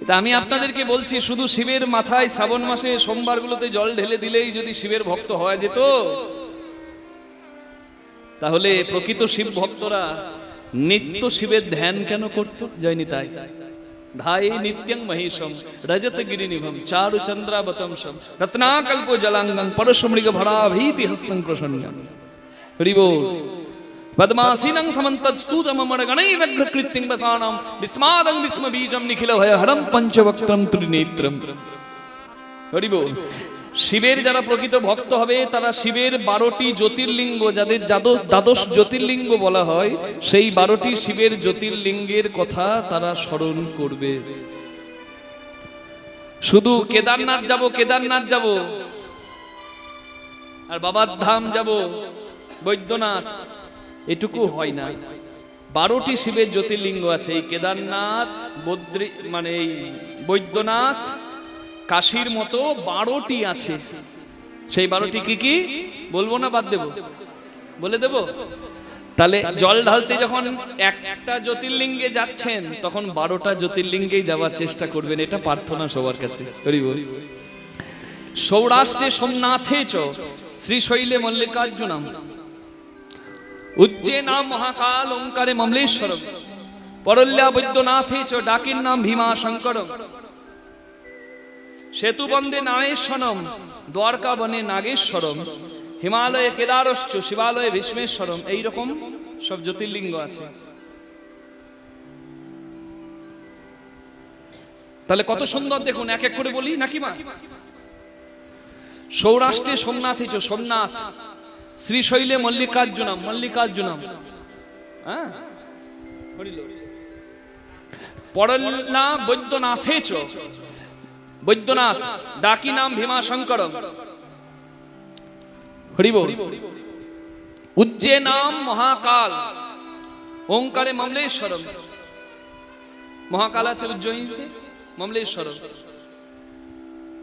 তা আমি আপনাদেরকে বলছি, শুধু শিবের মাথায় শ্রাবণ মাসে সোমবারগুলোতে জল ঢেলে দিলেই যদি শিবের ভক্ত হওয়া যেত, তাহলে প্রকৃত শিব ভক্তরা নিত্য শিবের ধ্যান কেন করত? জয়নি তাই ধাই নিত্যং মহেশম রজত গিরিনিভম চারু চন্দ্রাবতংশম রত্নাকল্প জলাঙ্গং পরশমৃগ ভরাভীতি হস্তং প্রসন্নম। হরি বল। পদ্মাসীনং সমন্তস্তূতমমর গণৈ ব্যঘ্রকৃত্যং বসানাম বিস্মাদং বিস্মবীজম নিখিল ভয়হরম পঞ্চবক্ত্রম ত্রিনেত্রম। হরি বল। শিবের যারা প্রকৃত ভক্ত হবে তারা শিবের 12টি জ্যোতির্লিঙ্গ, যাদের দ্বাদশ জ্যোতির্লিঙ্গ বলা হয়, সেই 12টি শিবের জ্যোতির্লিঙ্গের কথা তারা স্মরণ করবে। শুধু কেদারনাথ যাব আর বাবার ধাম যাব, বৈদ্যনাথ, এটুকু হয় না। 12টি শিবের জ্যোতির্লিঙ্গ আছে। এই কেদারনাথ, বদ্রী মানে এই বৈদ্যনাথ, কাশীর মতো 12টি আছে। সেই 12টি কি কি বলবো না বাদ দেব? বলে দেব? তাহলে জল ঢালতে যখন একটা জ্যোতির্লিঙ্গে যাচ্ছেন তখন 12টা জ্যোতির্লিঙ্গেই যাওয়ার চেষ্টা করবেন, এটা প্রার্থনা সবার কাছে। হরি বল। সৌরাষ্ট্রে সোমনাথে চ শ্রীশৈলে মল্লিকার্জুনম উজ্জয়িনাম মহাকাল ওঙ্কারে মমলেশ্বরম পরল্যা বৈদ্যনাথে চ ডাকির নাম ভীমা শঙ্করম সেতুবন্দে নাগেশ্বরম দ্বারকা বনে নাগেশ্বরম হিমালয়ে কেদারশ্চ শিবালয়ে ভীষ্মেশ্বরম। এইরকম সব জ্যোতির্লিঙ্গ আছে। তাহলে কত সুন্দর দেখুন, এক এক করে বলি নাকি মা? সৌরাষ্ট্রে সোমনাথে চ সোমনাথ, শ্রীশৈলে মল্লিকার্জুনম হ্যাঁ, পরল্যা বৈদ্যনাথে চ বৈদ্যনাথ ডাকি নাম ভীমা শঙ্করম। হরি বল। উজ্জয়িনাম মহাকাল ওঙ্কারে মমলেশ্বরম। মহাকাল আছে উজ্জয়িনীতে, মমলেশ্বরম।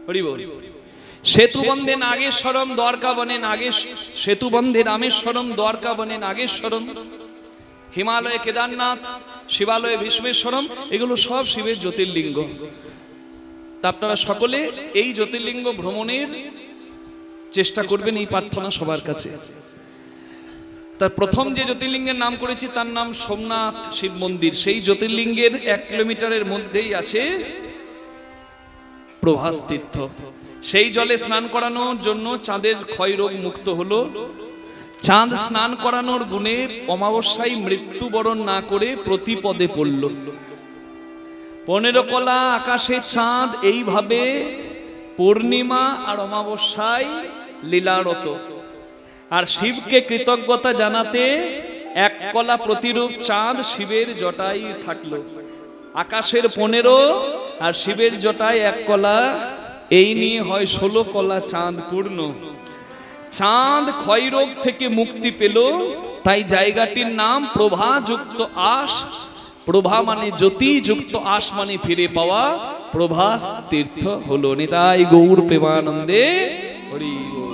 হরি বল। সেতুবন্ধে নাগেশ্বরম দ্বারকা বনে সেতুবন্ধে রামেশ্বরম দ্বারকা বনে নাগেশ্বরম হিমালয়ে কেদারনাথ শিবালয়ে ভীষ্মেশ্বরম। এগুলো সব শিবের জ্যোতির্লিঙ্গ। তা আপনারা সকলে এই জ্যোতির্লিঙ্গ ভ্রমণের চেষ্টা করবেন, এই প্রার্থনা সবার কাছে। তার প্রথম যে জ্যোতির্লিঙ্গের নাম করেছি তার নাম সোমনাথ শিব মন্দির। সেই জ্যোতির্লিঙ্গের 1 কিলোমিটারের মধ্যেই আছে প্রভাস তীর্থ। সেই জলে স্নান করানোর জন্য চাঁদের ক্ষয়রোগ মুক্ত হলো। চাঁদ স্নান করানোর গুণে অমাবস্যায় মৃত্যুবরণ না করে প্রতিপদে পড়ল। 15 কলা আকাশে চাঁদ এইভাবে পূর্ণিমা আর অমাবস্যায় লীলারত। আর শিবকে কৃতজ্ঞতা জানাতে 1 কলা প্রতিরূপ চাঁদ শিবের জটায় থাকলো। আকাশের 15 আর শিবের জটায় 1 কলা, এই নিয়ে হয় 16 কলা চাঁদ পূর্ণ। চাঁদ ক্ষয়রোগ থেকে মুক্তি পেল, তাই জায়গাটির নাম প্রভাযুক্ত আশ। প্রভা মানে জ্যোতি, যুক্ত আশ মানে ফিরে পাওয়া, প্রভাস তীর্থ হলো। নিতাই গৌর প্রেমানন্দে হরি বল।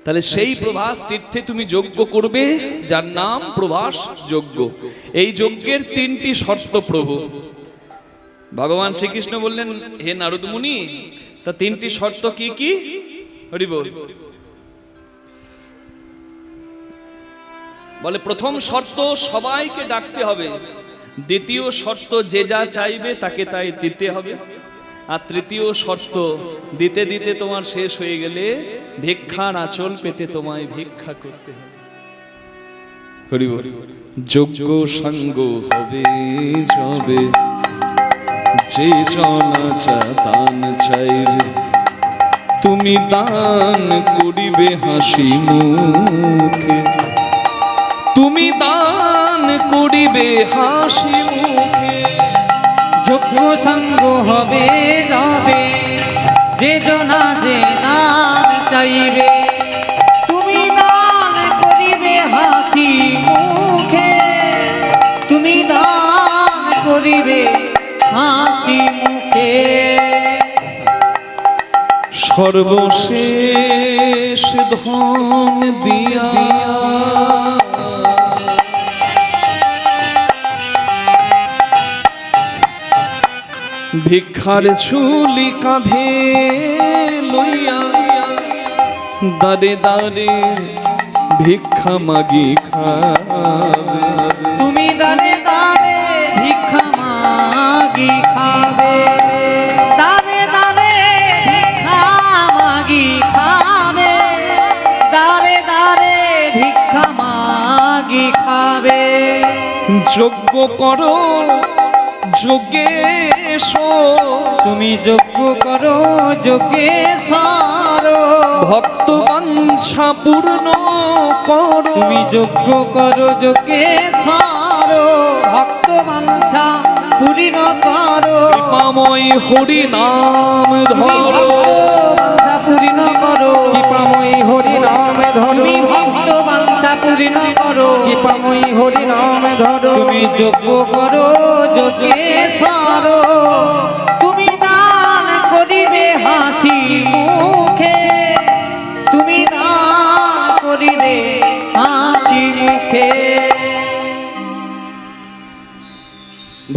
তাহলে সেই প্রভাস তীর্থে তুমি যজ্ঞ করবে, যার নাম প্রভাস যজ্ঞ। এই যজ্ঞের 3টি শর্ত প্রভু ভগবান শ্রীকৃষ্ণ বললেন, হে নারদ মুনি, তা 3টি শর্ত কি কি? হরি বল। বলে প্রথম শর্ত সবাইকে ডাকতে হবে। দ্বিতীয় শর্ত যে যা চাইবে তাকে তাই দিতে হবে। আর তৃতীয় শর্ত, দিতে দিতে তোমার শেষ হয়ে গেলে ভিক্ষার আঁচল পেতে তোমায় ভিক্ষা করতে হবে। হরি বল। যোগ্য সঙ্গ হবে যবে যে জনা দান চাই, তুমি দান করিবে হাসি মুখে, তুমি দান করিবে হাসি মুখে। যোগ্য সঙ্গ হবে যাবে যে জনা যে দান চাইবে, তুমি দান করিবে হাসি মুখে, তুমি দান করিবে হাসি মুখে। সর্বশেষ ধন দিয়া ভিক্ষার ঝুলি কাঁধে লইয়া দাঁড়ে দাঁড়ে ভিক্ষা মাগি খাবে। তুমি দাঁড়ে দাঁড়ে ভিক্ষা মাগি খাবে, দাঁড়ে দাঁড়ে ভিক্ষা মাগি খাবে, দাঁড়ে দাঁড়ে ভিক্ষা মাগি খাবে। যজ্ঞ করো যোগেশ, তুমি যজ্ঞ করো যোগেশ্বর, ভক্ত বাঞ্ছা পূর্ণ করো। তুমি যজ্ঞ করো যোগেশ্বর, ভক্ত বাঞ্ছা পূর্ণ করো। কৃপাময় হরি নাম তুমি ধরো, ভক্ত বাঞ্ছা পূর্ণ করো। কৃপাময়ী হরি নাম ধরো, তুমি ভক্ত বাঞ্ছা পূর্ণ করো। কৃপাময়ী হরি নাম ধরো। তুমি যজ্ঞ করো যোগেশ্বর, তুমি দান করিবে হাসি মুখে, তুমি দান করিবে হাসি মুখে।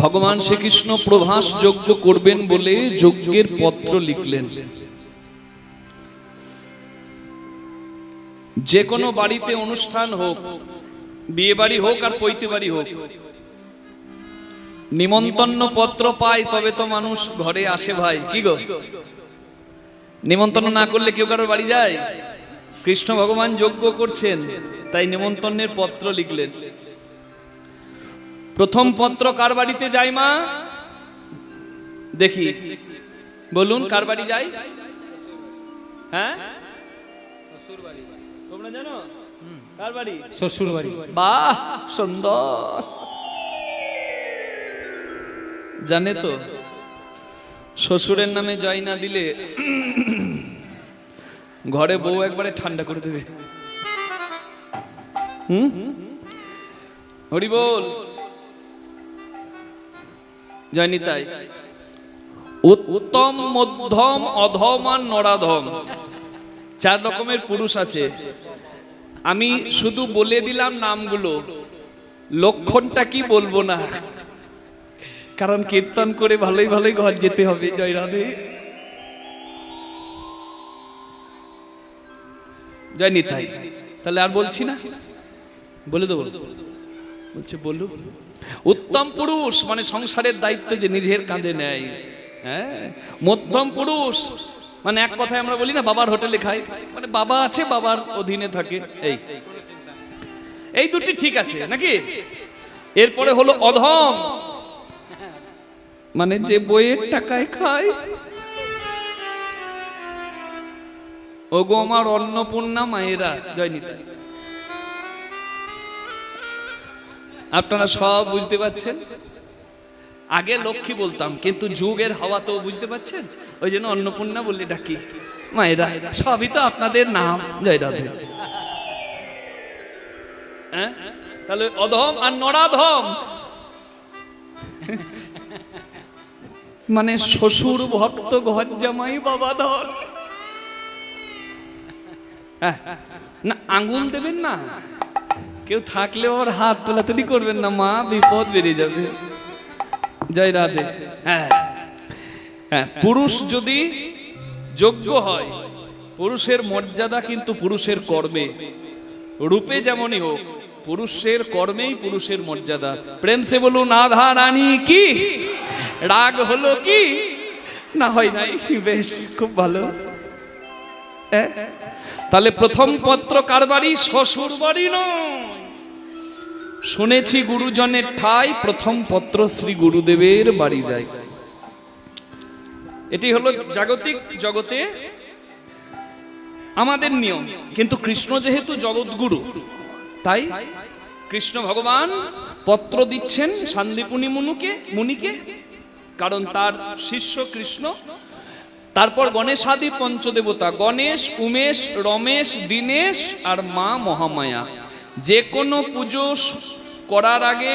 ভগবান শ্রীকৃষ্ণ প্রভাস যজ্ঞ করবেন বলে যজ্ঞের পত্র লিখলেন। যে কোনো বাড়িতে অনুষ্ঠান হোক, বিয়ে বাড়ি হোক আর পৈতে বাড়ি হোক, নিমন্ত্রণ পত্র পায় তবে তো মানুষ ঘরে আসে ভাই, কি গো? নিমন্ত্রণ না করলে কেউ কারোর বাড়ি যায়? কৃষ্ণ ভগবান যজ্ঞ করছেন, তাই নিমন্ত্রণের পত্র লিখলেন। প্রথম পত্র কার বাড়িতে যায় মা? দেখি বলুন, কার বাড়ি যায়? হ্যাঁ, তোমরা জানো কার বাড়ি? শ্বশুর বাড়ি। বাহ, সুন্দর। জানে তো, শ্বশুরের নামে জয় না দিলে ঘরে বউ একবারে ঠান্ডা করে দেবে। হরি বল, জয়নি। তাই উত্তম, মধ্যম, অধম আর নরাধম, 4 রকমের পুরুষ আছে। আমি শুধু বলে দিলাম নামগুলো, লক্ষণটা কি বলবো না, কারণ কীর্তন করে ভালোই ভালোই ঘর যেতে হবে। জয় রাধে, জয় নিতাই। তাহলে আর বলছি না, বলে দেবো। বলছে বলু, উত্তম পুরুষ মানে সংসারের দায়িত্ব যে নিজের কাঁধে নেয়। হ্যাঁ, মধ্যম পুরুষ মানে এক কথায় আমরা বলি না বাবার হোটেলে খাই, মানে বাবা আছে, বাবার অধীনে থাকে। এই দুটি ঠিক আছে নাকি? এরপরে হলো অধম, মানে যে বইয়ের টাকায় খায়। ওগো আমার অন্নপূর্ণা মায়েরা, জয় নিতাই। আপনারা সব বুঝতে পারছেন? আগে লক্ষ্মী বলতাম, কিন্তু যুগের হাওয়া তো বুঝতে পারছেন, ওই জন্য অন্নপূর্ণা বললে ডাকি। মায়েরা সবই তো আপনাদের নাম। জয় রাধে। হ্যাঁ, তাহলে অধম আর নরাধম মানে শ্বশুর ভক্ত, ঘর জামাই বাবা ধর। না, আঙ্গুল দেবেন না, কেউ থাকলে ওর হাত তোলাতুলি করবেন না, মা বিপদ বেরিয়ে যাবে। জয় রাধে। হ্যাঁ হ্যাঁ, পুরুষ যদি যোগ্য হয়, পুরুষের মর্যাদা কিন্তু পুরুষের কর্মে, রূপে যেমনই হোক, পুরুষের কর্মেই পুরুষের মর্যাদা। প্রেম সে বলুন রাধা রানী কি? রাগ হলো কি? না হয় নাই, বেশ খুব ভালো। তাহলে প্রথম পত্র কার বাড়ি? শ্বশুর বাড়ি নয়। শুনেছি গুরুজনের ঠাই, প্রথম পত্র শ্রী গুরুদেবের বাড়ি যায়। এটি হলো জাগতিক জগতে আমাদের নিয়ম, কিন্তু কৃষ্ণ যেহেতু জগৎগুরু, তাই কৃষ্ণ ভগবান পত্র দিচ্ছেন শান্তিপুনি মুনিকে, কারণ তার শিষ্য কৃষ্ণ। তারপর গণেশাদি পঞ্চদেবতা, গণেশ, উমেশ, রমেশ, দীনেশ আর মা মহামায়া। যে কোনো পুজো করার আগে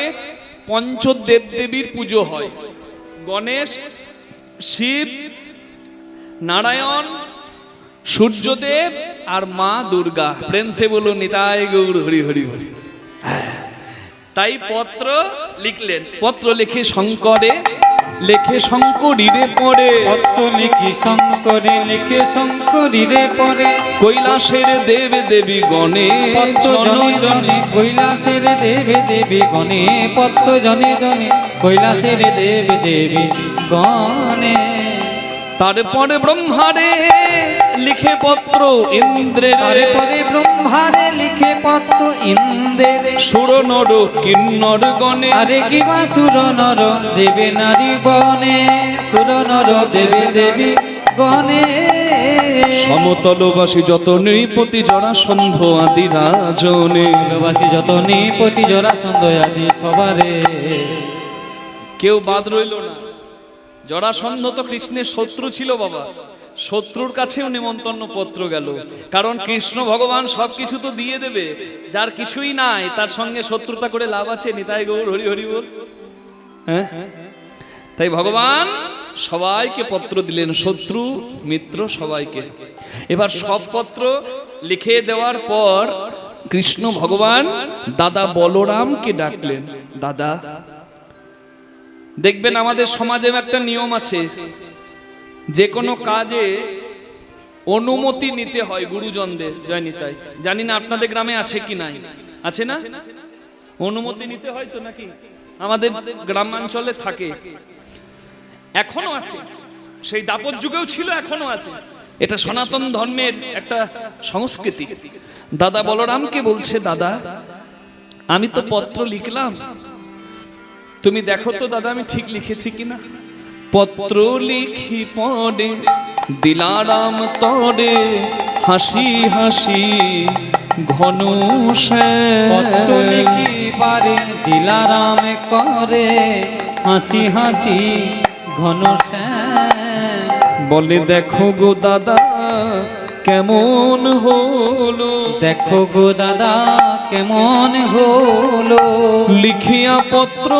পঞ্চদেবদেবীর পুজো হয়। গণেশ, শিব, নারায়ণ, সূর্যদেব আর মা দুর্গা। প্রেম সে বলো নিতাই গৌর হরি হরি হরি। তাই পত্র লিখলেন। পত্র লিখে শঙ্করে লেখে শঙ্করীরে পরে পত্র লিখি শঙ্করে লিখে শঙ্করীরে পরে কৈলাসের দেব দেবী গণে পত্র জনে জনে কৈলাসের দেবে দেবী গণে পত্র জনে জনে কৈলাসের দেবে দেবী গণে তারপরে ব্রহ্মারে লিখে পত্র ইন্দ্রের তারপরে ব্রহ্মারে লিখে পত্র ইন্দ্রের সুর নর কিন্নর গণে আরে কিবা সুর নর দেবে নারী গণে সুর নর দেবে দেবী গণে সমতলবাসী যত নৃপতি জরাসন্ধ আদি রাজনে ভালোবাসি যত নিপতি জরাসন্ধ আদি সবারে কেউ বাদ রইল না। জরাসন্ধ তো কৃষ্ণের শত্রু ছিল বাবা, শত্রুর কাছেও নেমন্তন্ন পত্র গেল, কারণ কৃষ্ণ ভগবান সবকিছু তো দিয়ে দেবে, যার কিছুই নাই তার সঙ্গে শত্রুতা করে লাভ আছে? নিতাই গৌর হরি হরি বল। হ্যাঁ, তাই ভগবান সবাইকে পত্র দিলেন, শত্রু মিত্র সবাইকে। এবার সব পত্র লিখে দেওয়ার পর কৃষ্ণ ভগবান দাদা বলরামকে ডাকলেন। দাদা, দেখবেন আমাদের সমাজে একটা নিয়ম আছে, যে কোনো কাজে অনুমতি নিতে হয় গুরুজনদের। জয় নিতাই। জানি না আপনাদের গ্রামে আছে কি নাই, আছে না? অনুমতি নিতে হয় তো নাকি? আমাদের গ্রামাঞ্চলে থাকে, এখনো আছে, সেই দাপর যুগেও ছিল, এখনো আছে। এটা সনাতন ধর্মের একটা সংস্কৃতি। দাদা বলরামকে বলছে, দাদা আমি তো পত্র লিখলাম, তুমি দেখো তো দাদা আমি ঠিক লিখেছি কিনা। পত্র লিখি পড়ে দিলারাম তরে হাসি হাসি ঘন পত্র লিখি পারে দিলারাম করে হাসি হাসি ঘন শ্যাম। বলে দেখো গো দাদা কেমন হলো, দেখো গো দাদা কেমন হলো, লিখিয়া পত্র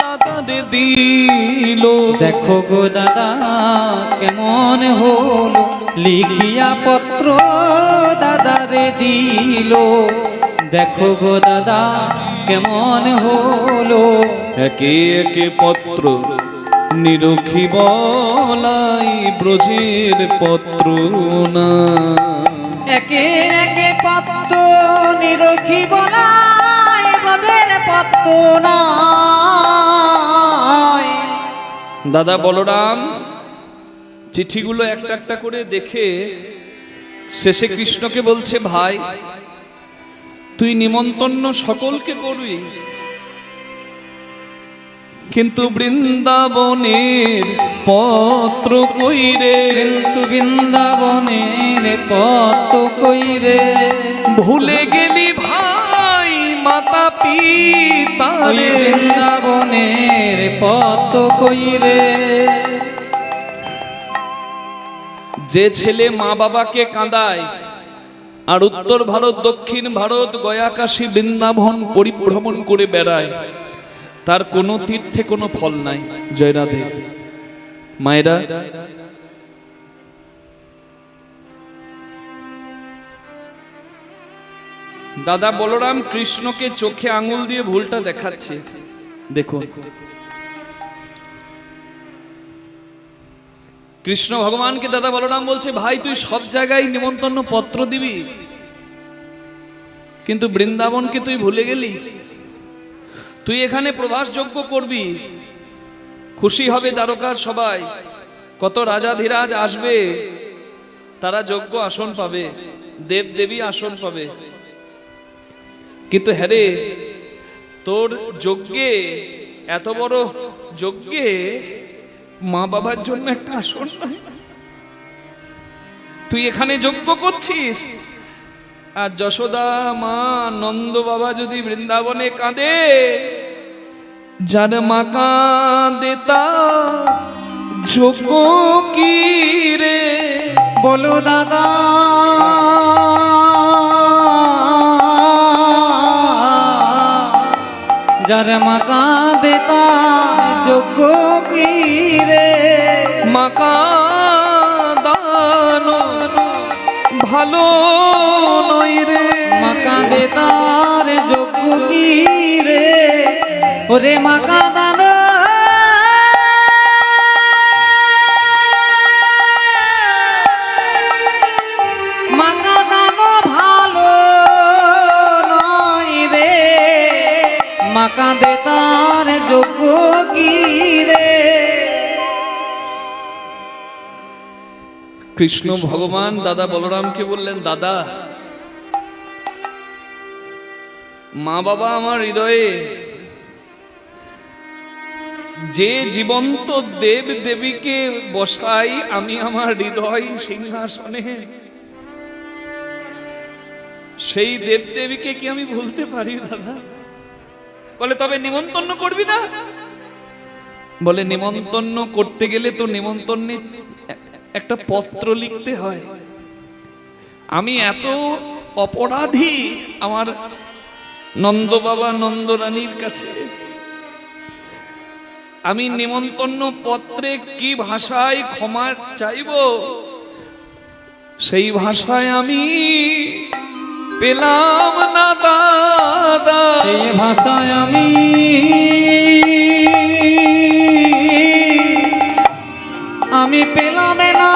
দাদারে দিল। দেখো গো দাদা কেমন হলো, লিখিয়া পত্র দাদারে দিল। দেখো গো দাদা কেমন হলো, একে একে পত্র নিরখি বলাই ব্রজের পত্র না। একে একে পত্র নিরখি বলাই ব্রজের পত্র নাই। দাদা বলরাম চিঠিগুলো একটা একটা করে দেখে শেষে কৃষ্ণকে বলছে, ভাই তুই নিমন্ত্রণ সকলকে করবি, কিন্তু বৃন্দাবনের পত্র কইরে, কিন্তু বৃন্দাবনের পত্র কইরে, ভুলে গেলি ভাই মাতা পিতা ওই বৃন্দাবনের পত্র কইরে। যে ছেলে মা বাবাকে কাঁদায় আর উত্তর ভারত দক্ষিণ ভারত গয়া কাশী বৃন্দাবন পরিভ্রমণ করে বেড়ায়, তার কোনো তীর্থে কোনো ফল নাই। জয় রাধে। মায়েরা, দাদা বলরাম কৃষ্ণকে চোখে আঙুল দিয়ে ভুলটা দেখাচ্ছে। দেখুন, কৃষ্ণ ভগবানকে দাদা বলরাম বলছে, ভাই তুই সব জায়গায় নিমন্ত্রণ পত্র দিবি, কিন্তু বৃন্দাবনকে তুই ভুলে গেলি। তুই এখানে প্রভাস যজ্ঞ করবি, খুশি হবে দ্বারকার সবাই, কত রাজাধিরাজ আসবে, তারা যজ্ঞ আসন পাবে, দেব দেবী আসন পাবে, কিন্তু হ্যাঁ রে, তোর যজ্ঞে, এত বড় যজ্ঞে মা বাবার জন্য একটা আসন নাই। তুই এখানে যজ্ঞ করছিস, আর যশোদা মা নন্দ বাবা যদি বৃন্দাবনে কাঁদে, যার মা কাঁদে তা যজ্ঞ কি রে। বলো দাদা যার মা কাঁদে তা যোগ্য কি রে। মা কাঁদানো ভালো নয় রে, মা কাঁদে তার যোগ্য কি রে। ওরে মা কাঁদানো মা কাঁদে তার যোগ্য কি রে। কৃষ্ণ ভগবান দাদা বলরামকে বললেন, দাদা, মা বাবা আমার হৃদয়ে, যে জীবন্ত দেব দেবীকে বসাই আমি আমার হৃদয় সিংহাসনে, সেই দেব দেবীকে কি আমি ভুলতে পারি দাদা? বলে তবে নিমন্ত্রণ করবি না? বলে নিমন্ত্রণ করতে গেলে তো নিমন্ত্রণে একটা পত্র লিখতে হয়। আমি এত অপরাধী আমার নন্দ বাবা নন্দ রানীর কাছে, আমি নিমন্ত্রণ পত্রে কি ভাষায় ক্ষমা চাইব, সেই ভাষায় আমি পেলাম না দাদা। সেই ভাষায় আমি পেলাম না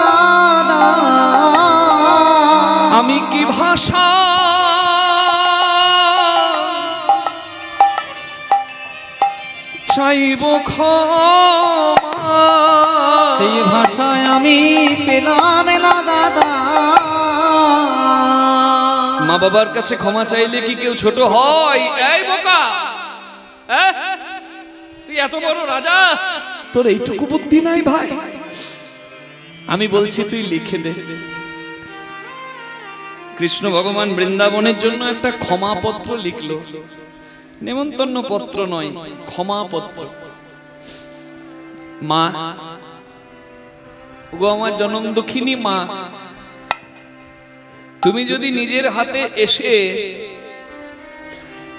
দাদা। আমি কি ভাষা চাইব ক্ষমা, সেই ভাষায় আমি পেলাম না দাদা। মা বাবার কাছে ক্ষমা চাইলে কি কেউ ছোট হয়? এই বোকা, তুই এত বড় রাজা, তোর এইটুকু বুদ্ধি নাই ভাই? আমি বলছি তুই লিখে দে। কৃষ্ণ ভগবান বৃন্দাবনের জন্য একটা ক্ষমা পত্র লিখলো, নেমন্তন্ন পত্র নয়, ক্ষমা পত্র। মা গো, আমার জনম দুঃখিনী মা, তুমি যদি নিজের হাতে এসে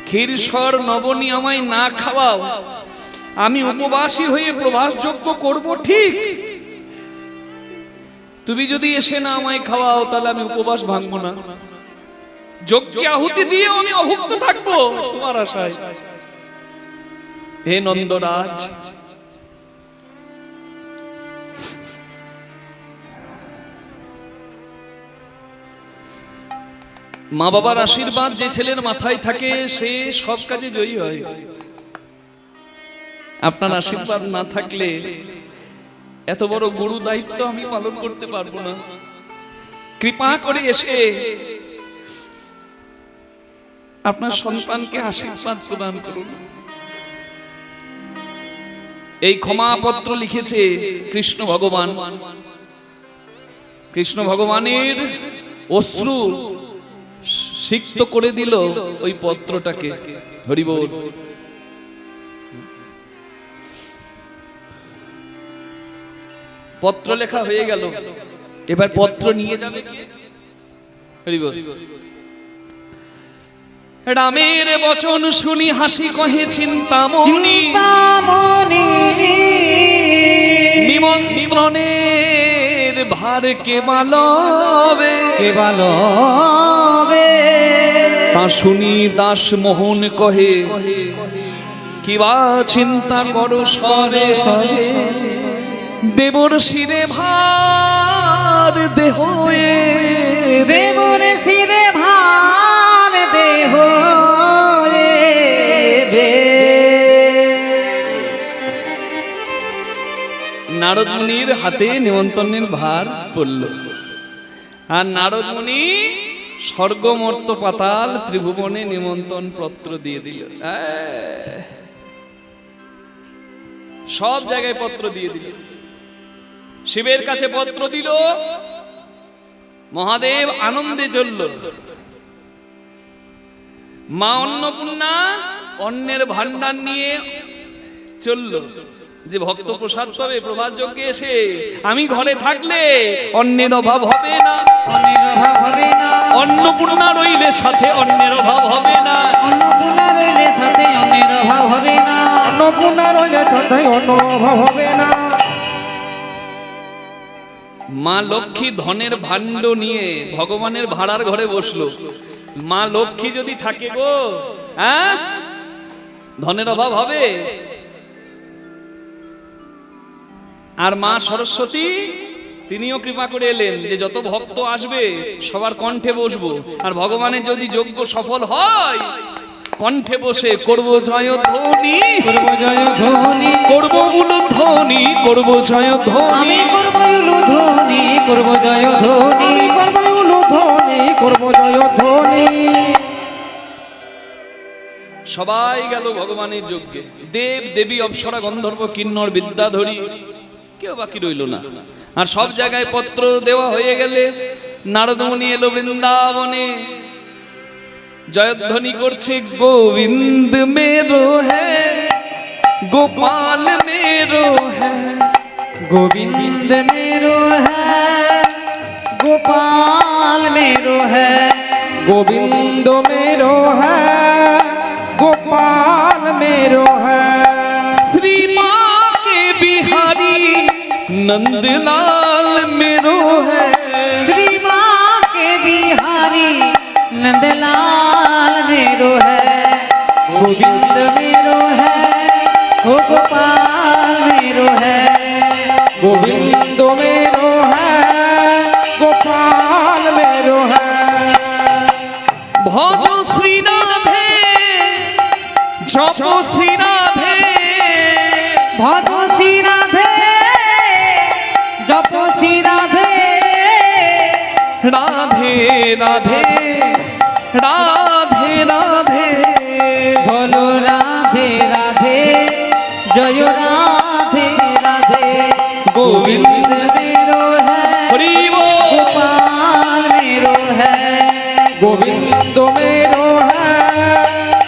ক্ষীরসর নবনী আমায় না খাওয়াও, আমি উপবাসী হয়ে প্রভাস যজ্ঞ করব ঠিক। তুমি যদি এসে না আমায় খাওয়াও, তাহলে আমি উপবাস ভাঙবো না, যজ্ঞে আহুতি দিয়ে আমি অভুক্ত থাকবো তোমার আশায়। হে নন্দরাজ, মা বাবার আশীর্বাদ যে ছেলের মাথায় থাকে সে সব কাজে জয়ী হয়। আপনার আশীর্বাদ না থাকলে এত বড় গুরু দায়িত্ব আমি পালন করতে পারবো না। কৃপা করে এসে আপনার সন্তানকে আশীর্বাদ প্রদান করুন। এই ক্ষমাপত্র লিখেছে কৃষ্ণ ভগবান। কৃষ্ণ ভগবানের অশ্রু সিক্ত করে দিল ওই পত্রটাকে। হরি বল। পত্র লেখা হয়ে গেল, এবার পত্র নিয়ে যাবে কে? হরি বল। রামের বচন শুনি হাসি কহে চিন্তামণি, নিমন্ত্রণের ভার কে বালবে, তা শুনি দাস মোহন কহে কিবা চিন্তা করো সরে, দেবর শিরে ভার দেহ, দেবর শিরে ভার দেহ। নারদ মুনির হাতে নিমন্ত্রণের ভার পড়ল, আর নারদ মুনি স্বর্গ মর্ত পাতাল ত্রিভুবনে নিমন্ত্রণ পত্র দিয়ে দিল। সব জায়গায় পত্র দিয়ে দিল। শিবের কাছে পত্র দিল, মহাদেব আনন্দে চলল। মা অন্নপূর্ণা অন্নের ভান্ডার নিয়ে চলল, যে ভক্ত প্রসাদ পাবে প্রভাস যজ্ঞে এসে। আমি ঘরে থাকলে অন্নের অভাব হবে না, অন্নপূর্ণা রইলে সাথে অন্নের অভাব হবে না, অন্নপূর্ণা রইলে সাথে অন্নের অভাব হবে না, অন্নপূর্ণা রইলে সাথে অন্য অভাব হবে না। মা লক্ষ্মী ধনের ভাণ্ড নিয়ে ভগবানের ভাড়ার ঘরে বসলো। মা লক্ষ্মী যদি থাকে গো, হ্যাঁ, ধনের অভাব হবে? আর মা সরস্বতী তিনিও কৃপা করে এলেন যে যত ভক্ত আসবে সবার কণ্ঠে বসবো, আর ভগবানের যদি যজ্ঞ সফল হয় কণ্ঠে বসে করব জয় ধ্বনি, করব জয় ধ্বনি, করব উলুধ্বনি, করব জয় ধ্বনি, আমি করব উলুধ্বনি, করব জয় ধ্বনি, আমি করব উলুধ্বনি, করব জয় ধ্বনি। সবাই গেল ভগবানের যজ্ঞে, দেব দেবী অপ্সরা গন্ধর্ব কিন্নর বিদ্যাধরী কেউ বাকি রইল না। আর সব জায়গায় পত্র দেওয়া হয়ে গেলে নারদ মুনি এলো বৃন্দাবনে, জয়ধ্বনি করছে গোবিন্দ মেরো হ্যাঁ, গোপাল মেরো হ্যাঁ, गोविंद मेरो है, गोपाल मेरो है, गोविंद मेरो है, गोपाल मेरो है, श्री माँ के बिहारी नंदलाल मेरो है, श्री माँ के बिहारी नंदलाल मेरो है, गोविंद मेरो है, हो गोपाल मेरो है, गोविंद मेरो है, गोपाल मेरो है, भज श्री राधे जप श्री राधे, भज श्री राधे, जप श्री राधे, राधे राधे राधे राधे, बोलो राधे राधे, जय राधे राधे, गोविंद मेरो है, हरि बोल। गोपाल मेरो है, गोविंद मेरो है,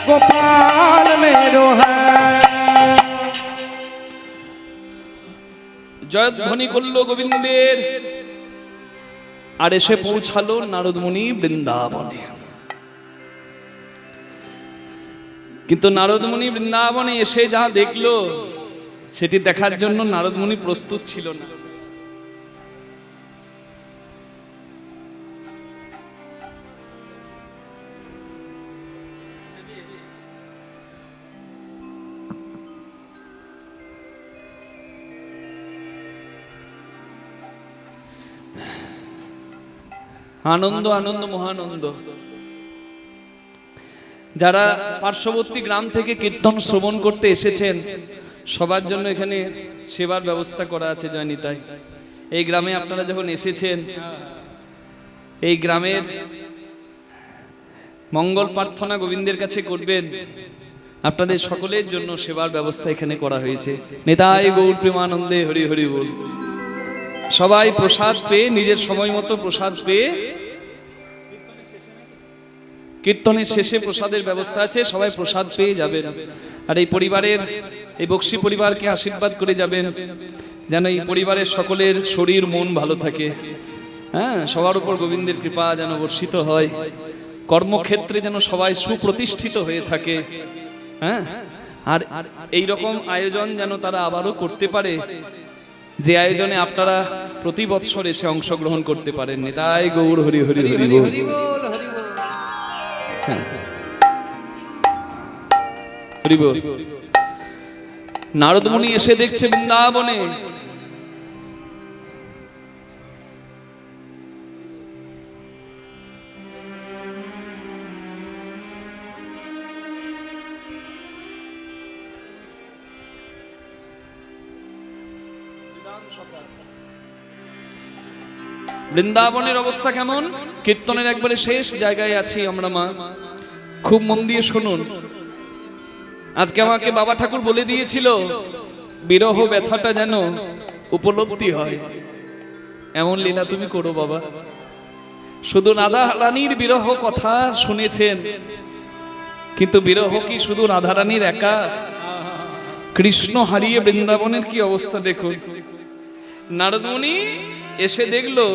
गोपाल मेरो है। জয়ধ্বনি করলো গোবিন্দের, আর এসে পৌঁছালো নারদ মুনি বৃন্দাবনে। কিন্তু নারদ মুনি বৃন্দাবনে এসে যা দেখলো সেটি দেখার জন্য নারদ মুনি প্রস্তুত ছিল না। আনন্দ আনন্দ মহানন্দ। যারা পার্শ্ববর্তী গ্রাম থেকে কীর্তন শ্রবণ করতে এসেছেন সবার জন্য এখানে সেবার ব্যবস্থা করা আছে জয়নিতাই। এই গ্রামে আপনারা যখন এসেছেন এই গ্রামের মঙ্গল প্রার্থনা গোবিন্দের কাছে করবেন, আপনাদের সকলের জন্য সেবার ব্যবস্থা এখানে করা হয়েছে। নিতাই গৌর প্রেমানন্দে হরি হরি বল। সবাই প্রসাদ পেয়ে নিজের সময় মতো প্রসাদ পেয়ে, কীর্তনের শেষে প্রসাদের ব্যবস্থা আছে, সবাই প্রসাদ পেয়ে যাবেন। আর এই পরিবারের, এই বক্সি পরিবারকে আশীর্বাদ করে যাবেন যেন এই পরিবারের সকলের শরীর মন ভালো থাকে। হ্যাঁ, সবার উপর গোবিন্দের কৃপা যেন বর্ষিত হয়, কর্মক্ষেত্রে যেন সবাই সুপ্রতিষ্ঠিত হয়ে থাকে। হ্যাঁ, আর এই রকম আয়োজন যেন তারা আবারও করতে পারে, যে আয়োজনে আপনারা প্রতি বৎসর এসে অংশগ্রহণ করতে পারেন। নিতাই গৌর হরি হরি হরি বল। হরি বল। নারদ মুনি এসে দেখছে বৃন্দাবনে বৃন্দাবনের অবস্থা কেমন। কীর্তনের একবারে শেষ জায়গায় আছি আমরা মা, খুব মন দিয়ে শুনুন। আজকে আমাকে বাবা ঠাকুর বলে দিয়েছিল বিরহ ব্যথাটা যেন উপলব্ধি হয়, এমন লীলা তুমি করো বাবা। শুধু রাধা রানীর বিরহ কথা শুনেছেন, কিন্তু বিরহ কি শুধু রাধা রানীর একা? কৃষ্ণ হারিয়ে বৃন্দাবনের কি অবস্থা দেখুন। নারদ মুনি এসে দেখলো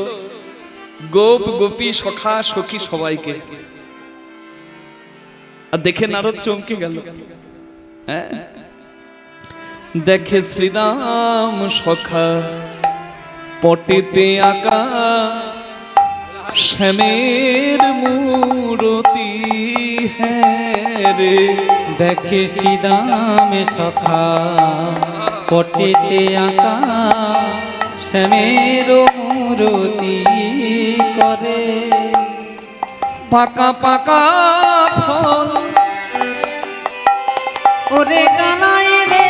গোপ গোপী সখা সখী সবাইকে, আর দেখে নারদ চমকে গেল। দেখে শ্রীরাম সখা পটেতে আঁকা শ্যামের মূরতি হ্যাঁ রে। দেখে শ্রীরাম সখা পটেতে আঁকা শ্যামের মূরতি করে। পাকা পাকা ফল ওরে কানাই রে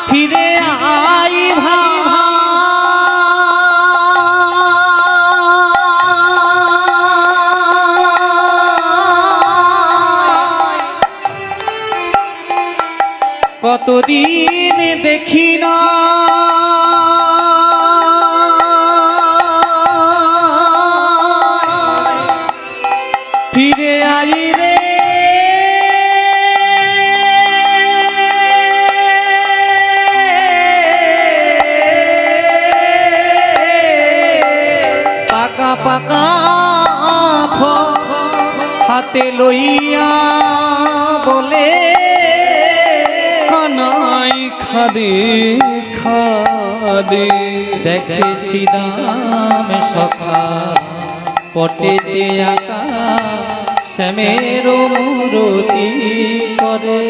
ফিরে আই ভাই কতদিন দেখি না ফিরে আই রে পাকা পাকা ফল হাতে লইয়া বলে কানাই খারে খারে। দেখে শ্রীদাম সখা পটেতে আঁকা শ্যামের মূরতি করে।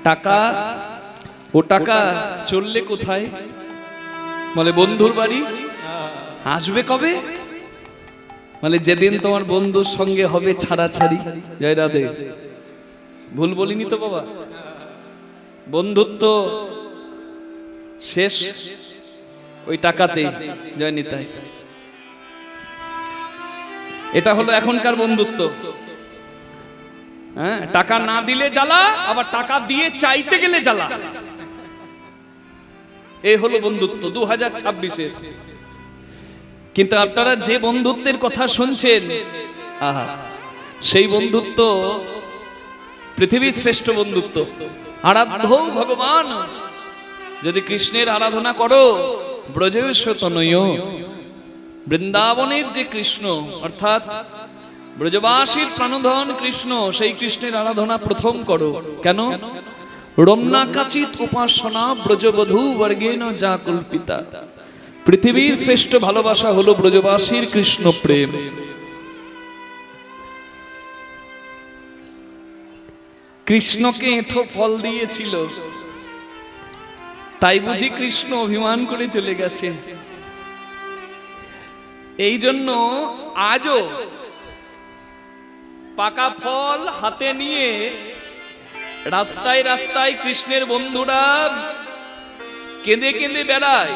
টাকা ও টাকা চললে কোথায়? বলে বন্ধুর বাড়ি। আসবে কবে? বলে যেদিন তোমার বন্ধুর সঙ্গে হবে ছাড়াছাড়ি। জয় রাধে। ভুল বলিনি তো বাবা? বন্ধুত্ব শেষ ওই টাকাতে। জয় নিতাই। এটা হলো এখনকার বন্ধুত্ব। হ্যাঁ, টাকা না দিলে জ্বালা, আবার টাকা দিয়ে চাইতে গেলে জ্বালা। এই হলো বন্ধুত্ব 2026-এ। কিন্তু আপনারা যে বন্ধুত্বের কথা শুনছেন, আহা, সেই বন্ধুত্ব পৃথিবীর শ্রেষ্ঠ বন্ধুত্ব। আরাধ্য ভগবান। যদি কৃষ্ণের আরাধনা করো, ব্রজেশ্বতনয় বৃন্দাবনের যে কৃষ্ণ, অর্থাৎ ব্রজবাসীর প্রাণধন কৃষ্ণ, সেই কৃষ্ণের আরাধনা প্রথম করো। কেন? রম্না কাচিত উপাসনা ব্রজবধূ বর্গেন যা কল্পিতা। পৃথিবীর শ্রেষ্ঠ ভালোবাসা হলো ব্রজবাসীর কৃষ্ণ প্রেম। কৃষ্ণকে এঁঠো ফল দিয়েছিল, তাই বুঝি কৃষ্ণ অভিমান করে চলে গেছে? এই জন্য আজও পাকা ফল হাতে নিয়ে রাস্তায় রাস্তায় কৃষ্ণের বন্ধুরা কেঁদে কেঁদে বেড়ায়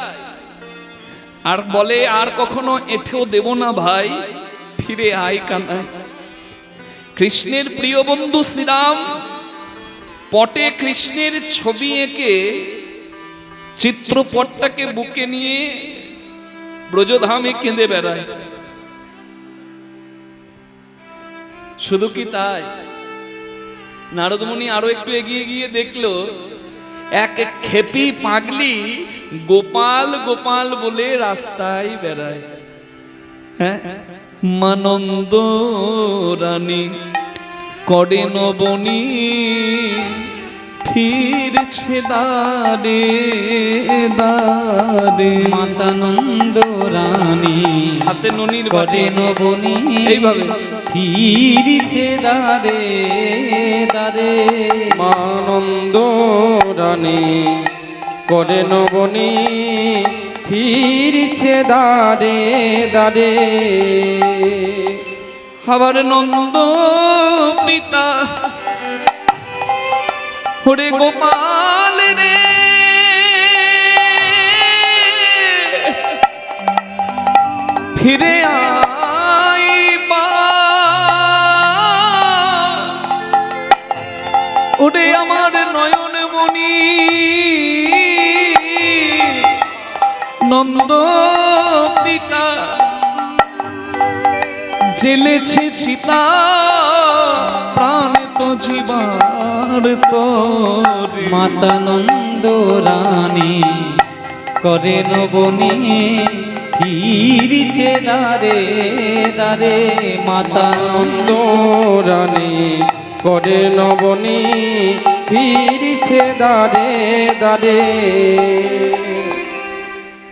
আর বলে, আর কখনো এঁঠো দেব না ভাই, ফিরে আয় কানাই। কৃষ্ণের প্রিয় বন্ধু শ্রীরাম পটে কৃষ্ণের ছবি এঁকে চিত্রপটটাকে বুকে নিয়ে ব্রজধামে কেঁদে বেড়ায়। শুধু কি তাই? নারদমুনি আরো একটু এগিয়ে গিয়ে দেখলো, এক খেপি পাগলি গোপাল গোপাল বলে রাস্তায় বেড়ায়। হ্যাঁ, মানন্দ রানী করে নবনী ফিরছে দারে দারে। মাতানন্দ রানী হাতে ননির করে নবনী এইভাবে ফিরছে দারে দারে। মানন্দ রানী করে নবনী ফিরছে দারে দারে। আবার নন্দ পিতা হরে গোপাল রে ফিরে আইবা, ওরে আমার নয়ন মণি নন্দ পিতা জেলেছে চিতা প্রাণ তো জীবার তরে। মাতানন্দ রানী করে নবনী ফিরছে দারে দারে। মাতানন্দ রানী করে নবনী ফিরিছে দাঁড়ে দাঁড়ে।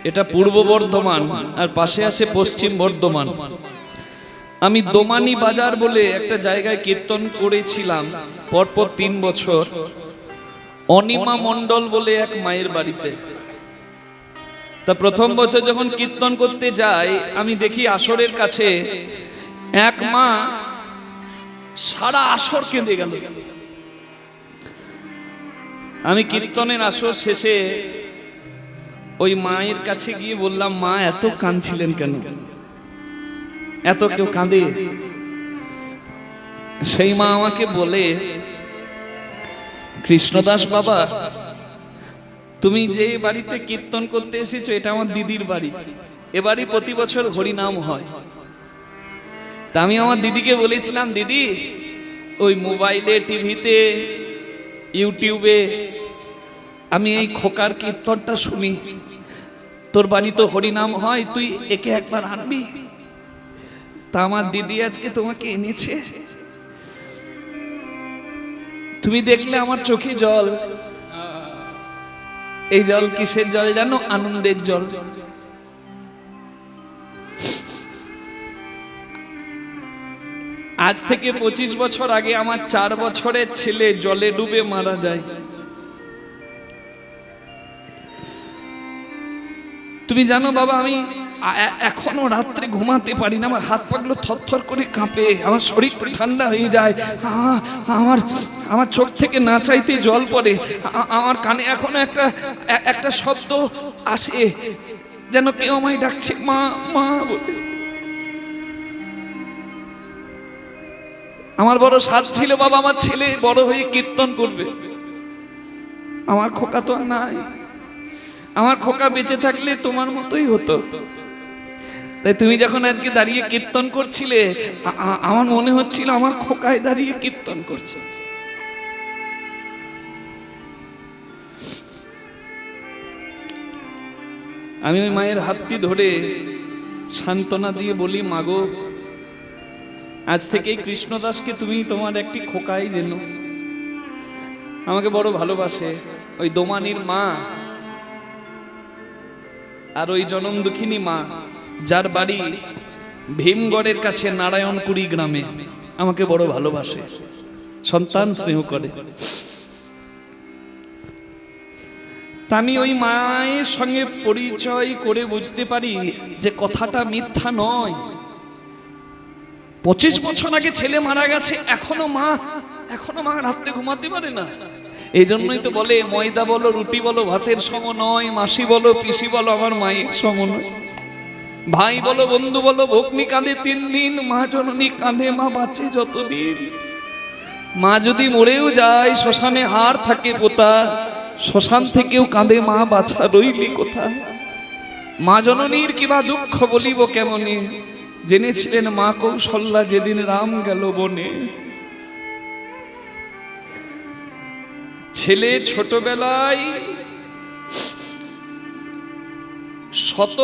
এটা পূর্ব বর্ধমান আর পাশে আছে পশ্চিম বর্ধমান। আমি দোমানি বাজার বলে একটা জায়গায় কীর্তন করেছিলাম পরপর 3 বছর, অনিমা মণ্ডল বলে এক মায়ের বাড়িতে। তা প্রথম বছর যখন কীর্তন করতে যাই, আমি দেখি আসরের কাছে এক মা সারা আসর কেঁদে গেল। আমি কীর্তনের আসর শেষে ওই মায়ের কাছে গিয়ে বললাম, মা এত কাঁদছিলেন কেন, এত কেউ কাঁদে? সেই মা আমাকে বলে, কৃষ্ণদাস বাবা, তুমি যে বাড়িতে কীর্তন করতে এসেছো এটা আমার দিদির বাড়ি, এ বাড়ি প্রতি বছর হরিনাম হয়। তা আমি আমার দিদিকে বলেছিলাম, দিদি ওই মোবাইলে, টিভিতে, ইউটিউবে আমি এই খোকার কীর্তনটা শুনি, তোর বাড়ি তো হরিনাম হয়, তুই একে একবার আনবি। তা আমার দিদি আজকে তোমাকে এনেছে, তুমি দেখলে আমার চোখে জল। এই জল কিসের জল জানো? আনন্দের জল। আজ থেকে 25 বছর আগে আমার 4 বছরের ছেলে জলে ডুবে মারা যায়। তুমি জানো বাবা, আমি এখনো রাত্রে ঘুমাতে পারি না, আমার হাত পাগুলো থরথর করে কাঁপে, আমার শরীর ঠান্ডা হয়ে যায়, আমার চোখ থেকে না চাইতে জল পড়ে, আমার কানে এখনো একটা শব্দ আসে, যেন কেউ আমায় ডাকছে মা মা বলে। আমার বড় সাধ ছিল বাবা, আমার ছেলে বড় হয়ে কীর্তন করবে। আমার খোকা তো আর নাই, আমার খোকা বেঁচে থাকলে তোমার মতোই হতো। তাই তুমি যখন আজকে দাঁড়িয়ে কীর্তন করছিলে, আমার মনে হচ্ছিল আমার খোকায় দাঁড়িয়ে কীর্তন করছে। আমি ওই মায়ের হাতটি ধরে সান্ত্বনা দিয়ে বলি, মাগো, আজ থেকে কৃষ্ণদাসকে তুমি তোমার একটি খোকাই যেন, আমাকে বড় ভালোবাসে। ওই দোমানির মা আর ওই জনম দুঃখিনী মা, যার বাড়ি ভীমগড়ের কাছে নারায়ণকুড়ি গ্রামে, আমাকে বড় ভালোবাসে, সন্তান স্নেহ করে। তা আমি ওই মায়ের সঙ্গে পরিচয় করে বুঝতে পারি যে কথাটা মিথ্যা নয়। 25 বছর আগে ছেলে মারা গেছে, এখনো মা রাত্রে ঘুমাতে পারে না। এই জন্যই তো বলে, ময়দা বলো, রুটি বলো, ভাতের সম নয়, মাসি বলো, পিসি বলো, আমার মায়ের সম নয়। ভাই বলো, বন্ধু বলো, ভগ্নী কাঁদে 3 দিন, মা জননী কাঁদে, মা বাঁচে যতদিন। মা যদি মরেও যায়, শ্মশানে হাড় থাকে পোতা, শ্মশান থেকেও কাঁদে মা, বাছা রইলি কোথা। মা জননীর কিবা দুঃখ বলিব কেমনে, জেনেছিলেন মা কৌশল্যা যেদিন রাম গেল বনে। ছেলে ছোটবেলায় শত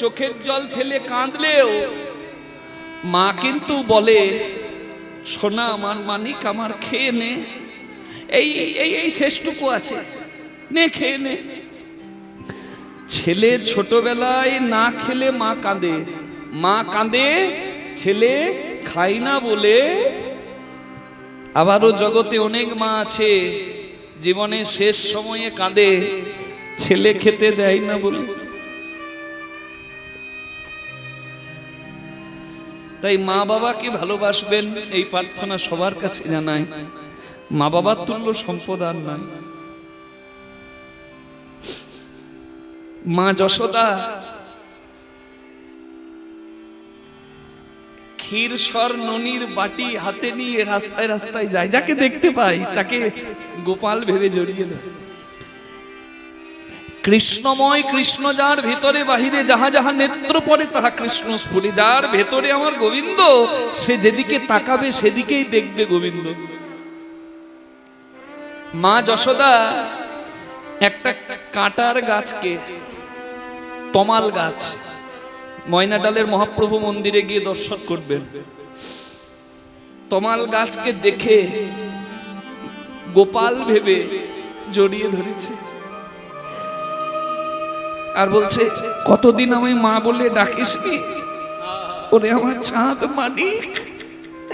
চোখের জল ফেলে কাঁদলেও মা কিন্তু বলে, সোনা আমার মানিক আমার, খেয়ে নে, এই শেষটুকু আছে, নে খেয়ে নে। ছেলে ছোটবেলায় না খেলে মা কাঁদে, ছেলে খাই না বলে। আবারও জগতে অনেক মা আছে জীবনের শেষ সময়ে কাঁদে, ছেলে খেতে দেয় না বলে। তাই মা বাবাকে ভালোবাসবেন, এই প্রার্থনা সবার কাছে জানাই। মা বাবার তুল্য সম্পদ আর নাই। মা যশোদা ক্ষীরসর ননির বাটি হাতে নিয়ে রাস্তায় রাস্তায় যায়, যাকে দেখতে পাই তাকে গোপাল ভেবে জড়িয়ে ধরে। কৃষ্ণময়, কৃষ্ণ যার ভিতরে বাহিরে যাহা যাহা নেত্র পড়ে তাহা কৃষ্ণ স্ফুরে। যার ভেতরে আমার গোবিন্দ, সে যেদিকে তাকাবে সেদিকেই দেখবে গোবিন্দ। মা যশোদা একটা কাঁটার গাছকে, তমাল গাছ, ময়নাডালের মহাপ্রভু মন্দিরে গিয়ে দর্শন করবেন, তমাল গাছকে দেখে গোপাল ভেবে জড়িয়ে ধরেছে আর বলছে, কতদিন আমায় মা বলে ডাকিসনি? ওরে আমার চাঁদ মানিক,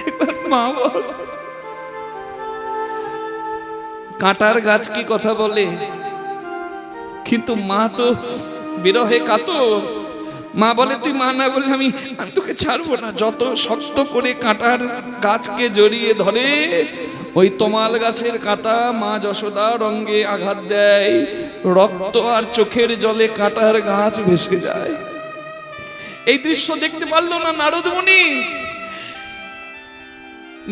একবার মা বল। কাঁটার গাছ কি কথা বলে, কিন্তু মা তো বিরহে কাতর। মা বলে, তুই মা না বললে আমি তোকে ছাড়বো না। যত শক্ত করে কাঁটার গাছকে জড়িয়ে ধরে, ওই তমাল গাছের কাঁটা মা যশোদা রঙ্গে আঘাত দেয়, রক্ত আর চোখের জলে কাঁটার গাছ ভেসে যায়। এই দৃশ্য দেখতে পারলো না নারদ মুনি।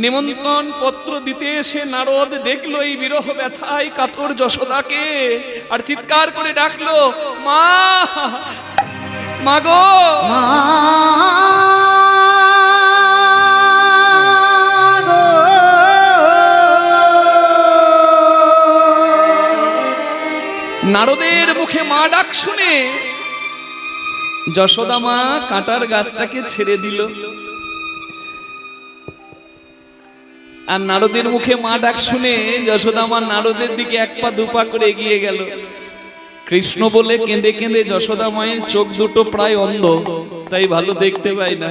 নিমন্ত্রণ পত্র দিতে এসে নারদ দেখলো এই বিরহ ব্যথায় কাতর যশোদাকে, আর চিৎকার করে ডাকলো, মা, মা গো, মা নারদের মুখে মা ডাক শুনে যশোদা মা কাঁটার গাছটাকে ছেড়ে দিল, আর নারদের মুখে মা ডাক শুনে যশোদা মা নারদের দিকে এক পা দুপা করে এগিয়ে গেল। কৃষ্ণ বলে কেঁদে কেঁদে যশোদা মায়ের চোখ দুটো প্রায় অন্ধ, তাই ভালো দেখতে পায় না,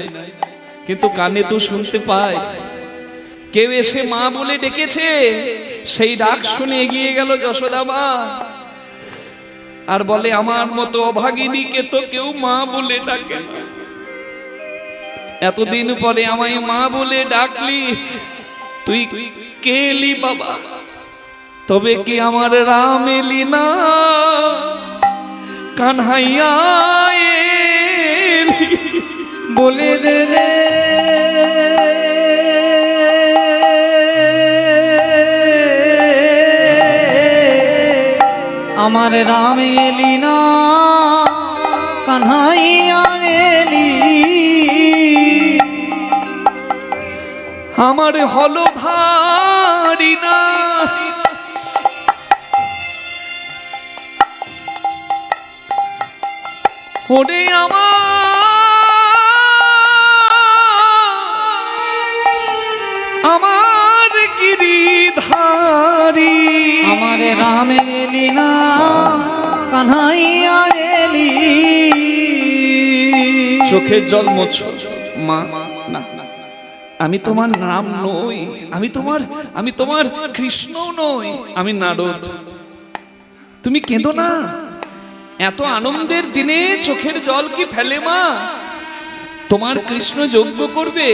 কিন্তু কানে তো শুনতে পায়। কেউ এসে মা বলে ডেকেছে, সেই ডাক শুনে এগিয়ে গেল যশোদা মা, আর বলে, আমার মতো অভাগিনীকে তো কেউ মা বলে ডাকে না। এতদিন পরে আমায় মা বলে ডাকলি, তুই কে এলি বাবা? তবে কি আমার রাম এলি না, কানহাইয়া এলি? বলে দে রে আমার রাম এলি না, কানহাইয়া এলি। আমার হলো ধারি না, ওরে আমার গিরিধারী। আমার রাম এলি না, কানহাইয়া এলি। চোখের জল মোছো মা, না, আমি তোমার নাম নই, আমি তোমার কৃষ্ণ নই, আমি নারদ। তুমি কেঁদো না, এত আনন্দের দিনে চোখের জল কি ফেলে মা? তোমার কৃষ্ণ যজ্ঞ করবে,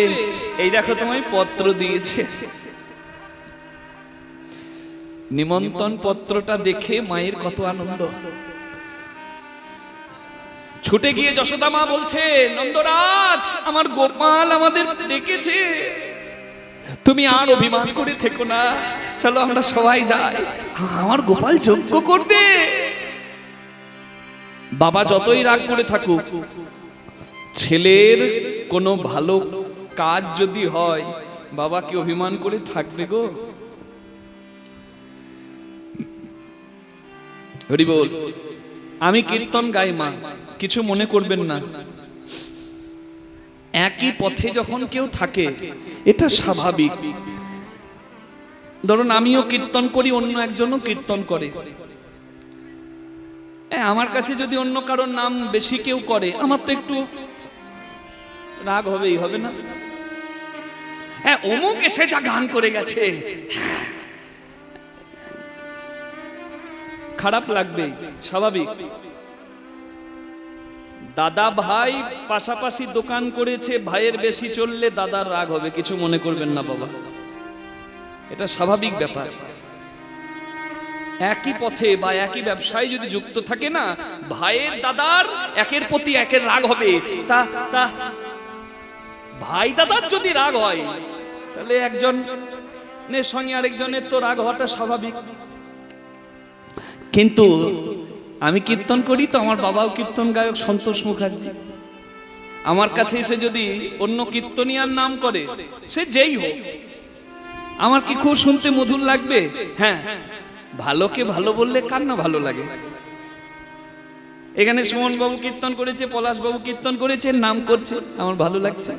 এই দেখো তোমায় পত্র দিয়েছে। নিমন্ত্রণ পত্রটা দেখে মায়ের কত আনন্দ। ছুটে গিয়ে যশোদা মা বলছে, নন্দরাজ, আমার গোপাল আমাদের ডেকেছে, তুমি আর অভিমান করে থেকো না, চলো আমরা সবাই যাই, আমার গোপাল যজ্ঞ করবে। বাবা যতই রাগ করে থাকুক, ছেলের কোনো ভালো কাজ যদি হয়, বাবা কি অভিমান করে থাকবে গো? হরি বল। আমি কীর্তন গাই মা, কিছু মনে করবেন না। একই পথে যখন কেউ থাকে, এটা স্বাভাবিক। ধরুন আমিও কীর্তন করি, অন্য একজনও কীর্তন করে, আমার কাছে যদি অন্য কারোর নাম বেশি কেউ করে, আমার তো একটু রাগ হবেই, হবে না? হ্যাঁ, অমুক এসে যা গান করে গেছে, খারাপ লাগবে, স্বাভাবিক। দাদা ভাই পাশাপাশি দোকান করেছে, ভাইয়ের বেশি চললে দাদার রাগ হবে, কিছু মনে করবেন না বাবা, এটা স্বাভাবিক ব্যাপার। একই পথে বা একই ব্যবসায় যদি যুক্ত থাকে না, ভাইয়ের দাদার একের প্রতি একের রাগ হবে। তা ভাই দাদার যদি রাগ হয়, তাহলে একজনের সঙ্গে আরেকজনের তো রাগ হওয়াটা স্বাভাবিক। কিন্তু আমি কীর্তন করি তো, আমার বাবাও কীর্তন গায়ক সন্তোষ মুখার্জি। আমার কাছে এসে যদি অন্য কীর্তনিয়ার নাম করে, সে যেই হোক, আমার কি খুব শুনতে মধুর লাগবে? হ্যাঁ, ভালোকে ভালো বললে কার না ভালো লাগে? এখানে সুমন বাবু কীর্তন করেছে, পলাশ বাবু কীর্তন করেছে, নাম করছে, আমার ভালো লাগছে।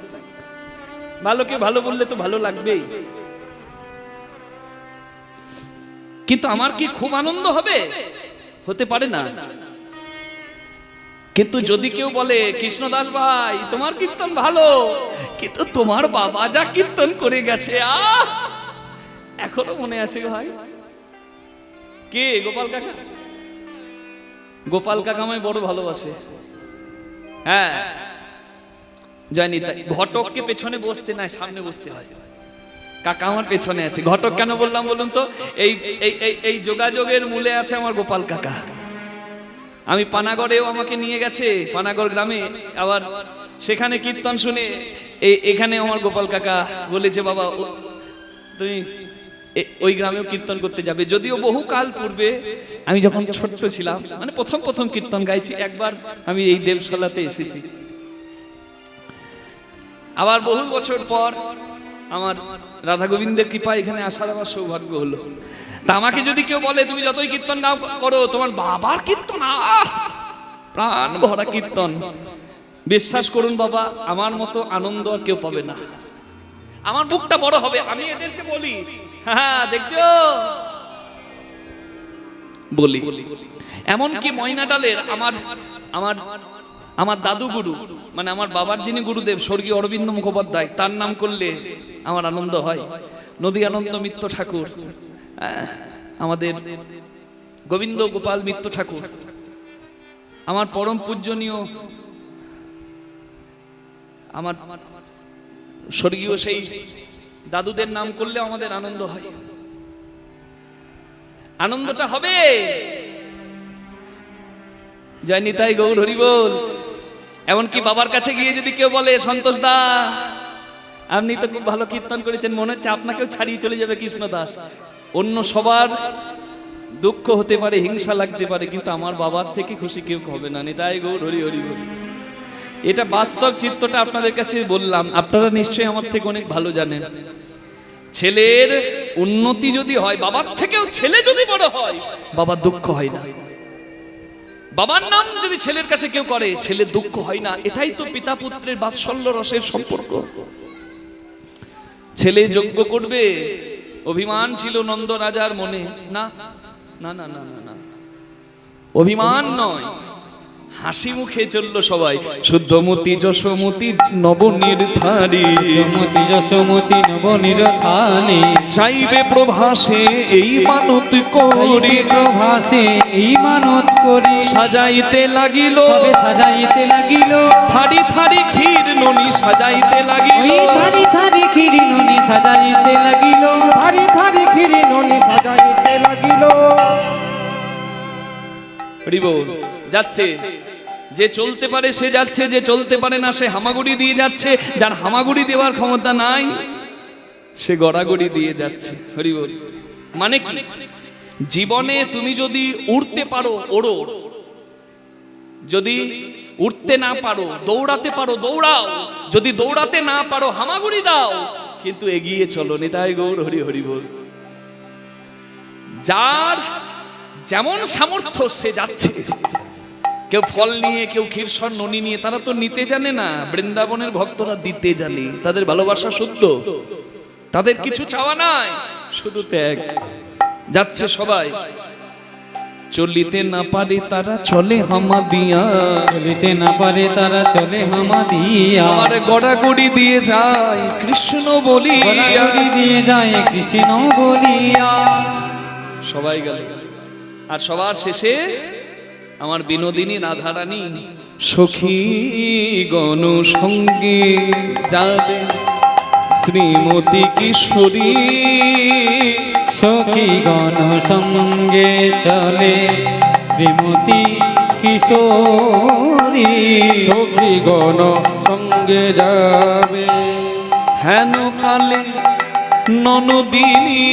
ভালোকে ভালো বললে তো ভালো লাগবেই। কিন্তু আমার কি খুব আনন্দ হবে? হতে পারে না। কিন্তু যদি কেউ বলে কৃষ্ণদাস ভাই তোমার কীর্তন ভালো, কিন্তু তোমার বাবা যা কীর্তন করে গেছে এখনো মনে আছে ভাই। কে? গোপাল কাকা। গোপাল কাকা আমায় বড় ভালোবাসে। হ্যাঁ জানি। তাই ঘটককে পেছনে বসতে নাই, সামনে বসতে হয়। কাকা আমার পেছনে আছে। ঘটক কেন বললাম বলুন তো? এই এই যোগাযোগের মূলে আছে আমার গোপাল কাকা। আমি পানাগড়েও আমাকে নিয়ে গেছে, পানাগড় গ্রামে, আবার সেখানে কীর্তন শুনে এখানে আমার গোপাল কাকা বলেছে বাবা তুমি ওই গ্রামেও কীর্তন করতে যাবে। যদিও বহু কাল পূর্বে আমি যখন ছোট্ট ছিলাম, মানে প্রথম প্রথম কীর্তন গাইছি, একবার আমি এই দেবশালাতে এসেছি। আবার বহু বছর পর আমার রাধা গোবিন্দের কৃপায় এখানে আসার আমার সৌভাগ্য হলো। তা আমাকে যদি কেউ বলে তুমি যতই কীর্তন গাও করো, তোমার বাবার কীর্তন প্রাণ ভরা কীর্তন, বিশ্বাস করুন বাবা আমার মতো আনন্দ আর কেউ পাবে না। আমার বুকটা বড় হবে। আমি এদেরকে বলি, হ্যাঁ দেখছো বলি। এমনকি ময়নাডালের আমার আমার আমার দাদু গুরু, মানে আমার বাবার যিনি গুরুদেব স্বর্গীয় অরবিন্দ মুখোপাধ্যায়, তার নাম করলে আমার আনন্দ হয়। নদী আনন্দ মিত্র ঠাকুর, আমাদের গোবিন্দ গোপাল মিত্র ঠাকুর, আমার পরম পূজনীয় আমার স্বর্গীয় সেই দাদুদের নাম করলে আমাদের আনন্দ হয়। আনন্দটা হবে। জানি তাই গৌর হরি বল। এমনকি বাবার কাছে গিয়ে যদি কেউ বলে সন্তোষ দা আপনি তো খুব ভালো কীর্তন করেছেন, মনে হচ্ছে আপনাকেও ছাড়িয়ে চলে যাবে কৃষ্ণদাস। অন্য সবার দুঃখ হতে পারে, হিংসা লাগতে পারে, কিন্তু আমার বাবার থেকে খুশি কেউ হবে না। নিতাই গৌর হরি হরি বল। এটা বাস্তব চিত্রটা আপনাদের কাছে বললাম। আপনারা নিশ্চয়ই আমার থেকে অনেক ভালো জানেন। ছেলের উন্নতি যদি হয়, বাবার থেকেও ছেলে যদি বড় হয়, বাবার দুঃখ হয় না। বাবার নাম যদি ছেলের কাছে কেউ করে, ছেলের দুঃখ হয় না। এটাই তো পিতা পুত্রের বাৎসল্য রসের সম্পর্ক। ছেলে যজ্ঞ করবে, অভিমান ছিল নন্দ রাজার মনে। না না না না না, অভিমান নয়, হাসি মুখে চললো সবাই। শুদ্ধমতি যশোমতি নবনির্ধারী, যমতি যশোমতি নবনির্ধারী, চাইবে প্রভাসে এই মানত করি, প্রভাসে এই মানত করি, সাজাইতে লাগিল সবে সাজাইতে লাগিল, থারি থারি ক্ষীর ননি সাজাইতে লাগিল, ওই থারি থারি ক্ষীরি ননি সাজাইতে লাগিল, থারি থারি ক্ষীরি ননি সাজাইতে লাগিল। হরিবোল। যাচ্ছে যে চলতে পারে সে যাচ্ছে, যে চলতে পারে না সে হামাগুড়ি দিয়ে যাচ্ছে, যার হামাগুড়ি দেওয়ার ক্ষমতা নাই সে গড়াগড়ি দিয়ে যাচ্ছে। হরিবোল। মানে কি? জীবনে তুমি যদি উড়তে পারো ওড়ো, যদি উঠতে না পারো দৌড়াতে পারো দৌড়াও, যদি দৌড়াতে না পারো হামাগুড়ি দাও, কিন্তু এগিয়ে চলো। নিতাই গৌর হরি হরি বল। যার যেমন সামর্থ্য সে যাচ্ছে। কেউ ফল নিয়ে, কেউ ক্ষীরসর ননি নিয়ে, তারা তো নিতে জানে না। বৃন্দাবনের ভক্তরা দিতে জানে, তাদের ভালোবাসা শুদ্ধ, তাদের কিছু চাওয়া নাই, শুধু ত্যাগ। যাচ্ছে সবাই। চলিতে না পারে তারা চলে হামা দিয়া, চলিতে না পারে তারা চলে হামা দিয়া, আমার গড়াগড়ি দিয়ে যায় কৃষ্ণ বলিয়া, গড়াগড়ি দিয়ে যায় কৃষ্ণ বলিয়া। সবাই গেল। আর সবার শেষে আমার বিনোদিনী রাধারানী সখী গণ সঙ্গে যাবে শ্রীমতী কিশোরী, সখী গণ সঙ্গে চলে শ্রীমতী কিশোরী, সখী গণ সঙ্গে যাবে। হেন কালে ননদিনী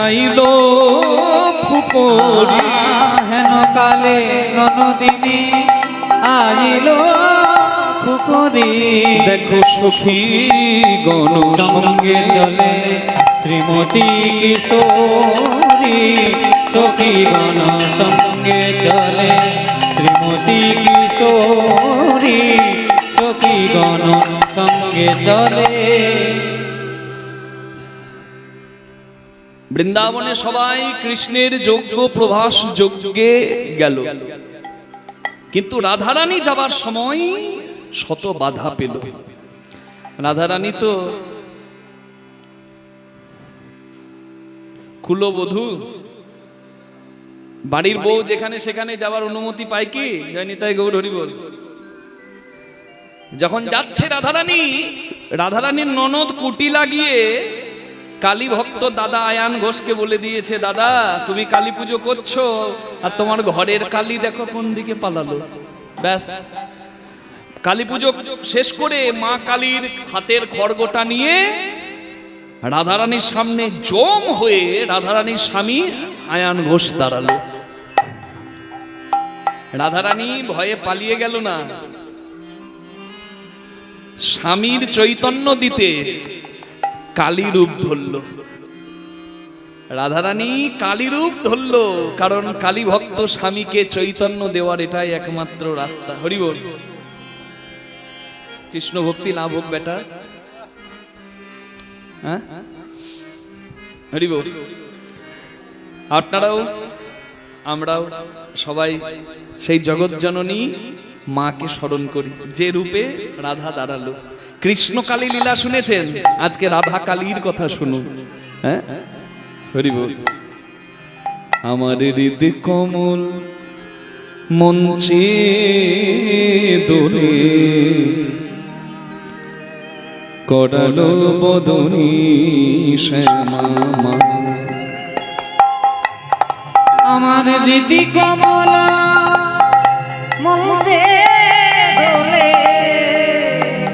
আইল ফুকরি, হেন কালে ননদিনী আইল ফুকরি, দেখো সখী গণ সঙ্গে চলে শ্রীমতী কিশোরী, সখী গণ সঙ্গে চলে শ্রীমতী কিশোরী, সখী গণ সঙ্গে চলে। বৃন্দাবনে সবাই কৃষ্ণের যজ্ঞ প্রভাস যজ্ঞে গেল, কিন্তু রাধারানী যাবার সময় শত বাধা পেল। রাধারানী তো কুলবধূ, বাড়ির বউ যেখানে সেখানে যাওয়ার অনুমতি পায় কি? জয় নিতাই গৌর হরি বল। যখন যাচ্ছে রাধারানীর ননদ কুটি লাগিয়ে কালী ভক্ত দাদা আয়ান ঘোষকে বলে দিয়েছে, দাদা তুমি কালী পুজো করছো আর তোমার ঘরের কালী দেখো কোন দিকে পালালো। ব্যাস, কালী পুজো শেষ করে মা কালীর হাতের খড়গোটা নিয়ে রাধারানীর সামনে জম হয়ে রাধারানীর স্বামী আয়ান ঘোষ দাঁড়ালো। রাধারানী ভয়ে পালিয়ে গেল না, স্বামীর চৈতন্য দিতে কালী রূপ ধরল। রাধারানী কালী রূপ ধরল, কারণ কালী ভক্ত স্বামীকে চৈতন্য দেওয়ার এটাই একমাত্র রাস্তা। হরি বল। কৃষ্ণ ভক্তি লাভ হোক বেটা। হ্যাঁ, হরি বল। আপনারাও আমরাও সবাই সেই জগৎ জননী মাকে স্মরণ করি, যে রূপে রাধা দাঁড়ালো। কৃষ্ণ কালী লীলা শুনেছেন, আজকে রাধা কালীর কথা শুনুন। হ্যাঁ, হরি বল। আমার হৃদ কমল মঞ্চে দোলে করালো বদনী শ্যামা মা। আমার হৃদি কমল মঞ্চে দোলে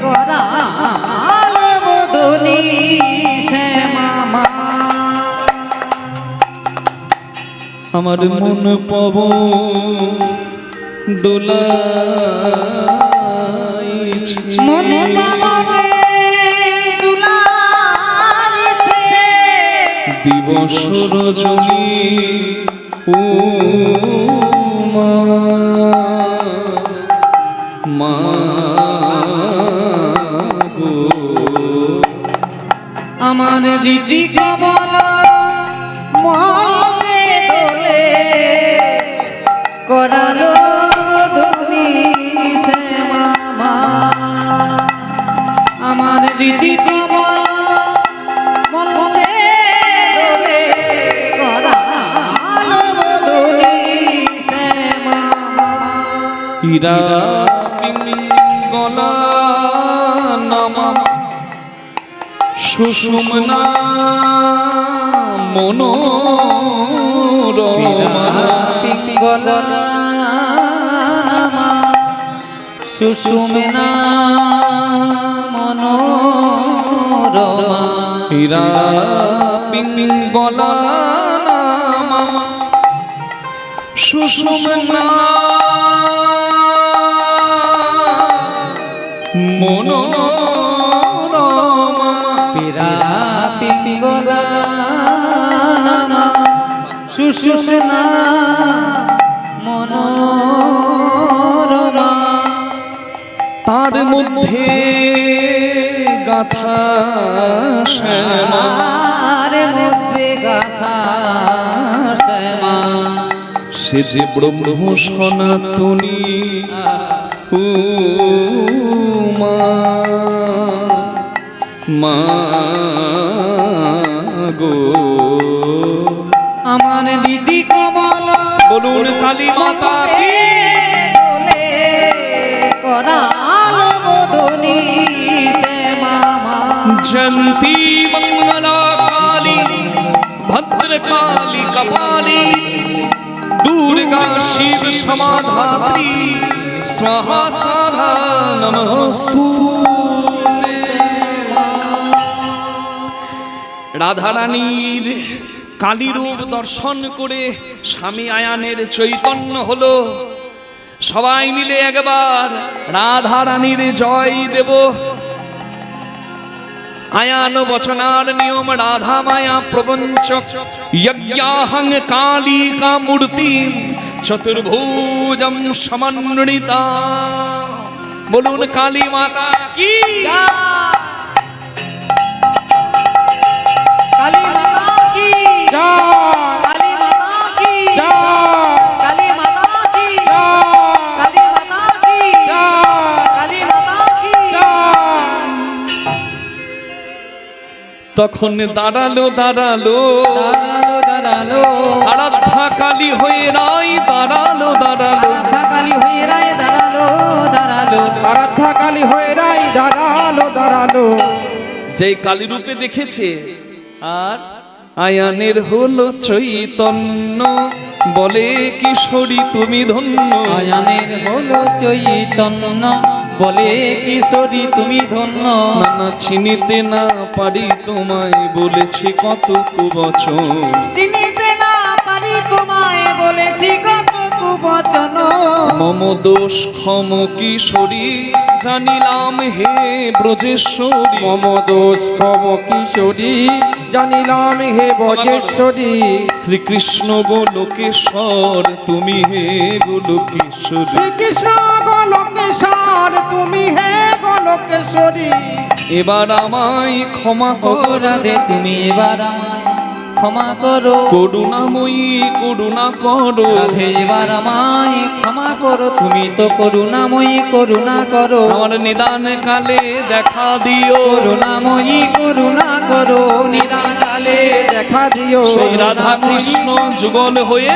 করালো বদনী শ্যামা মা। আমার মন পবন দোলাইছে, মন পবনে দুলাইছে, দিবস রজনী ও মা মা গো। আমার হৃদি কমল মনে দোলে করালো বদনী শ্যামা মা। আমার হৃদি কমল মনে দোলে করালো বদনী শ্যামা মা। ইরা পিঙ্গলা নামা সুষুম্না মনোরমা। পিঙ্গলা সুষুম্না মনোরমা। ইরা পিঙ্গলা নামা সুষুম্না মনোরমা। পীরা পিঙ্গলা সুষুম্না মনোরমা। তার মধ্যে গাথা শ্যামা, আর মধ্যে গাথা শ্যামা। সে যে ব্রহ্ম সনাতনী মা মা গো। আমার দিদি কমল বলুন কালী মাতা কি দোলে করালো বদনী শ্যামা মা। জয়ন্তী মঙ্গলা কালী ভদ্রকালী কপালী দুর্গা শিব সমাধাত্রী স্বাহা স্বাহা নমস্তু। রাধারানীর কালী রূপ দর্শন করে স্বামী আয়ানের চৈতন্য হলো। সবাই মিলে একবার রাধারানীর জয় দেব। আয়ান বচনার নিয়ম রাধা মায়া প্রপঞ্চ যজ্ঞাহং কালিকা মূর্তি চতুর্ভুজম সমন্বিতা। বলুন কালী মাতা কি। কালী মাতা কি তখন দাঁড়ালো দাঁড়ালো দাঁড়ালো দাঁড়ালো আরাধ্যা কালী হয়ে রাই দাঁড়ালো দাঁড়ালো আরাধ্যা কালী হয়ে রায় দাঁড়ালো দাঁড়ালো আরাধ্যা কালী হয়ে রাই দাঁড়ালো দাঁড়ালো। যেই কালী রূপে দেখেছে আর আয়ানের হলো চৈতন্য বলে কিশোরী তুমি ধন্য আয়ানের হলো চৈতন্য বলে কিশোরী তুমি ধন্য নানা চিনিতে না পারি তোমায় বলেছি কত কুবচন চিনিতে না পারি তোমায় বলেছি কত কুবচন মম দোষ ক্ষম কিশোরী জানিলাম হে ব্রজেশ্বরী মম দোষ ক্ষম কিশোরী জানিলাম হে ব্রজেশ্বরী। শ্রীকৃষ্ণ গোলকেশ্বর তুমি হে গোলকেশ্বরী শ্রীকৃষ্ণ গোলকেশ্বর তুমি হে গোলকেশ্বরী। এবার আমায় ক্ষমা কর অপরাধে তুমি এবার আমায় ক্ষমা করো করুণাময়ী করুণা করো রাধে এবার আমায় ক্ষমা করো তুমি তো করুণাময়ী করুণা করো আমার নিদান কালে দেখা দিও করুণাময়ী করুণা করো নিদান কালে দেখা দিও সেই রাধা কৃষ্ণ যুগল হয়ে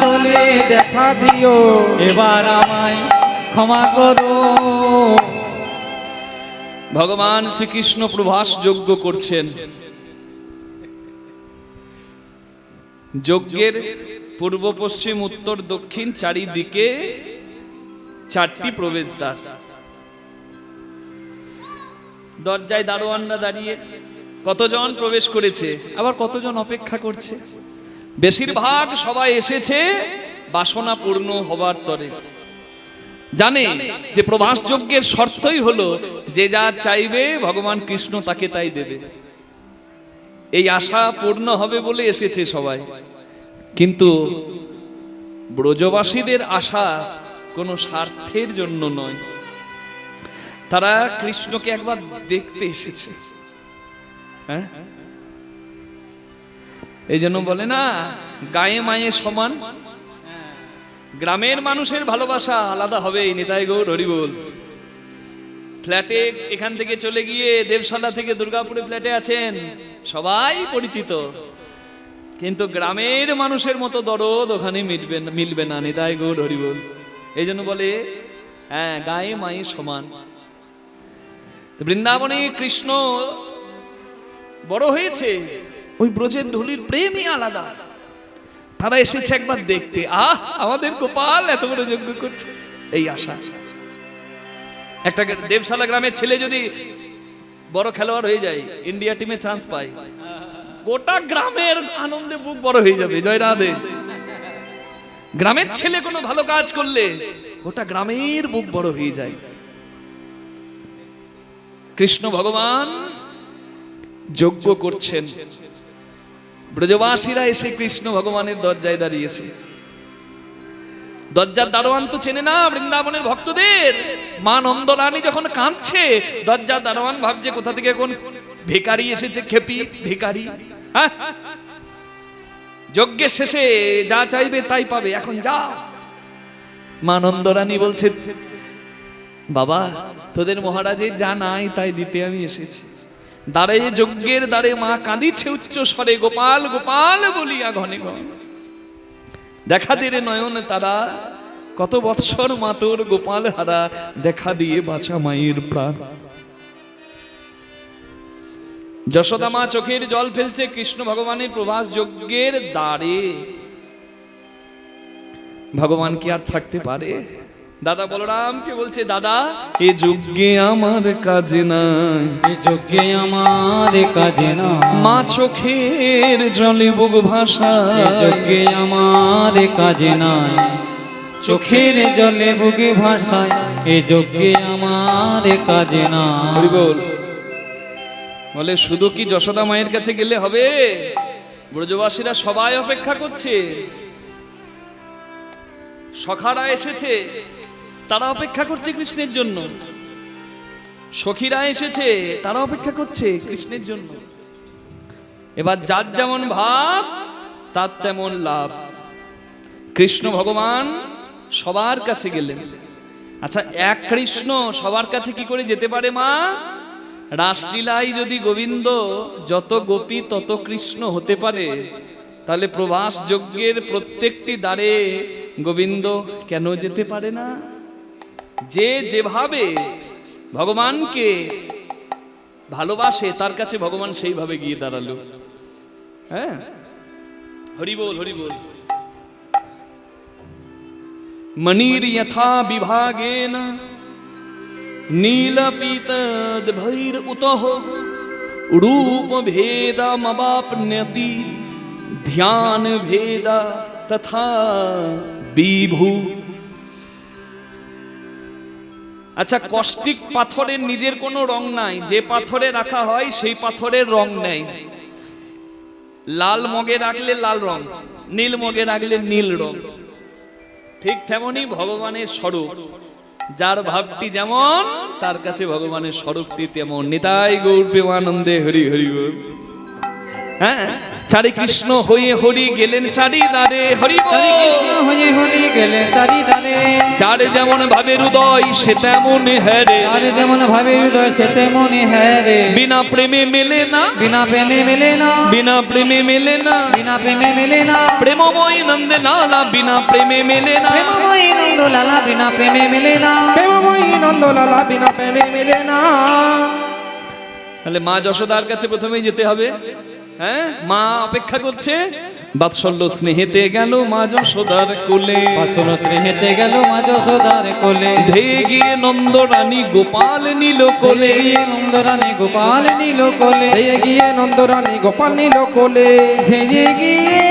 চলে দেখা দিও। এবার আমায় ক্ষমা করো ভগবান শ্রীকৃষ্ণ প্রভাস যজ্ঞ করছেন। যজ্ঞের পূর্ব পশ্চিম উত্তর দক্ষিণ চারিদিকে চারটি প্রবেশদ্বার। দরজায় দারোয়ানরা দাঁড়িয়ে কতজন প্রবেশ করেছে আবার কতজন অপেক্ষা করছে। বেশিরভাগ সবাই এসেছে বাসনা পূর্ণ হবার তরে। জানে যে প্রভাস যজ্ঞের শর্তই হলো যে যা চাইবে ভগবান কৃষ্ণ তাকে তাই দেবে। এই আশা পূর্ণ হবে বলে এসেছে সবাই। কিন্তু ব্রজবাসীদের আশা কোনো স্বার্থের জন্য নয়, তারা কৃষ্ণকে একবার দেখতে এসেছে। হ্যাঁ, এই জন্য বলে না গায়ে মায়ে সমান। গ্রামের মানুষের ভালোবাসা আলাদা হবে। নিতাই গৌর হরি বল। ফ্ল্যাটে এখান থেকে চলে গিয়ে দেবশালা থেকে দুর্গাপুরে ফ্ল্যাটে আছেন, সবাই পরিচিত, কিন্তু গ্রামের মানুষের মতো দরদ ওখানে মিলবে না। নিতাই গৌর হরি বল। এই জন্য বলে হ্যাঁ গায়ে মায়ে সমান। বৃন্দাবনে কৃষ্ণ বড় হয়েছে, ওই ব্রজের ধুলির প্রেমই আলাদা। তারা এসেছে একবার দেখতে, আহ আমাদের গোপাল এত বড় যজ্ঞ করছে, এই আশা। একটা দেবশালা গ্রামের ছেলে যদি বড় খেলোয়াড় হয়ে যায়, ইন্ডিয়া টিমে চান্স পায়, গোটা গ্রামের আনন্দে বুক বড় হয়ে যাবে। জয় রাধে। গ্রামের ছেলে কোনো ভালো কাজ করলে গোটা গ্রামের বুক বড় হয়ে যায়। কৃষ্ণ ভগবান যজ্ঞ করছেন, ব্রজবাসীরা এসে কৃষ্ণ ভগবানের দরজায় দাঁড়িয়েছে। দরজার দারোয়ান তো চেনে না বৃন্দাবনের ভক্তদের। মা নন্দরানী যখন কাঁদছে, দরজার দারোয়ান ভাবছে কোথা থেকে কোন ভিখারি এসেছে, খেপি ভিখারি। হ্যাঁ, যজ্ঞের শেষে যা চাইবে তাই পাবে, এখন যা। মা নন্দরানী বলছে বাবা তোদের মহারাজে যা নাই তাই দিতে আমি এসেছি। দ্বারে যজ্ঞের দ্বারে মা কাঁদিছে উচ্চ স্বরে, গোপাল গোপাল বলিয়া ঘনে ঘনে। দেখা দিয়ে নয়ন তারা, কত বৎসর মা তোর গোপাল হারা, দেখা দিয়ে বাঁচা মায়ের প্রাণ। যশোদা মা চোখের জল ফেলছে কৃষ্ণ ভগবানের প্রভাস যজ্ঞের দ্বারে। ভগবান কি আর থাকতে পারে? দাদা বলরামকে বলছে, দাদা এ যজ্ঞে আমার কাজে নাই, এ যজ্ঞে আমার কাজে না, মা চোখের জলে বুক ভাষা, এ যজ্ঞে আমার কাজে নাই, চোখের জলে বুকে ভাষায়, এ যজ্ঞে আমার কাজে না। হরি বল। বলে শুধু কি যশোদা মায়ের কাছে গেলে হবে? ব্রজবাসীরা সবাই অপেক্ষা করছে, সখারা এসেছে, তারা অপেক্ষা করছে কৃষ্ণের জন্য, সখীরা এসেছে, তারা অপেক্ষা করছে কৃষ্ণের জন্য। এবার যার যেমন ভাব তার তেমন লাভ। কৃষ্ণ ভগবান সবার কাছে গেলেন। আচ্ছা, এক কৃষ্ণ সবার কাছে কি করে যেতে পারে মা? রাসলীলায় যদি গোবিন্দ যত গোপী তত কৃষ্ণ হতে পারে, তাহলে প্রবাস যজ্ঞের প্রত্যেকটি দ্বারে গোবিন্দ কেন যেতে পারে না? যে যেভাবে ভগবানকে ভালোবাসে তার কাছে ভগবান সেইভাবে গিয়ে দাঁড়ালো। হ্যাঁ, হরি বল, হরি বল। মণির যথা বিভাগেন নীলপীতদ ভৈর উতঃ রূপ ভেদমবাপ্নতি ধ্যান ভেদ তথা বিভু। আচ্ছা, কষ্টিক পাথরের নিজের কোনো রং নাই, যে পাথরে রাখা হয় সেই পাথরের রং নেই। লাল মগে রাখলে লাল রং, নীল মগে রাখলে নীল রং। ঠিক তেমনি ভগবানের স্বরূপ, যার ভাবটি যেমন তার কাছে ভগবানের স্বরূপটি তেমন। নিতাই গৌর প্রেমানন্দে হরি হরি বল। হ্যাঁ, চারি কৃষ্ণ হয়ে হরি গেলেন চারি দ্বারে, হরি বল। কৃষ্ণ হয়ে হরি গেলেন চারিদারে, যার যেমন ভাবের হৃদয় সে তেমন হ্যারে, আর যেমন ভাবে হৃদয় সে তেমনি হ্যাঁ রে। বিনা প্রেমে মেলে না, বিনা প্রেমে মেলে না, বিনা প্রেমে মেলে না, বিনা প্রেমে মেলে না। প্রেমময় নন্দে নালা বিনা প্রেমে মেলে না। প্রেমময়ী নন্দ লালা বিনা প্রেমে মেলে না। প্রেমময়ী নন্দলালা বিনা প্রেমে মেলে না। তাহলে মা যশোদার কাছে প্রথমেই যেতে হবে। হ্যাঁ, মা অপেক্ষা করছে। বাৎসল্য স্নেহেতে গেল মা যশোদার কোলে, বাৎসল্য স্নেহেতে গেল মা যশোদার কোলে। ধেয়ে গিয়ে নন্দরানী গোপাল নীল কোলে, নন্দরানী গোপাল নীল কোলে। ধেয়ে গিয়ে নন্দরানী গোপাল নীল কোলে। ধেয়ে গিয়ে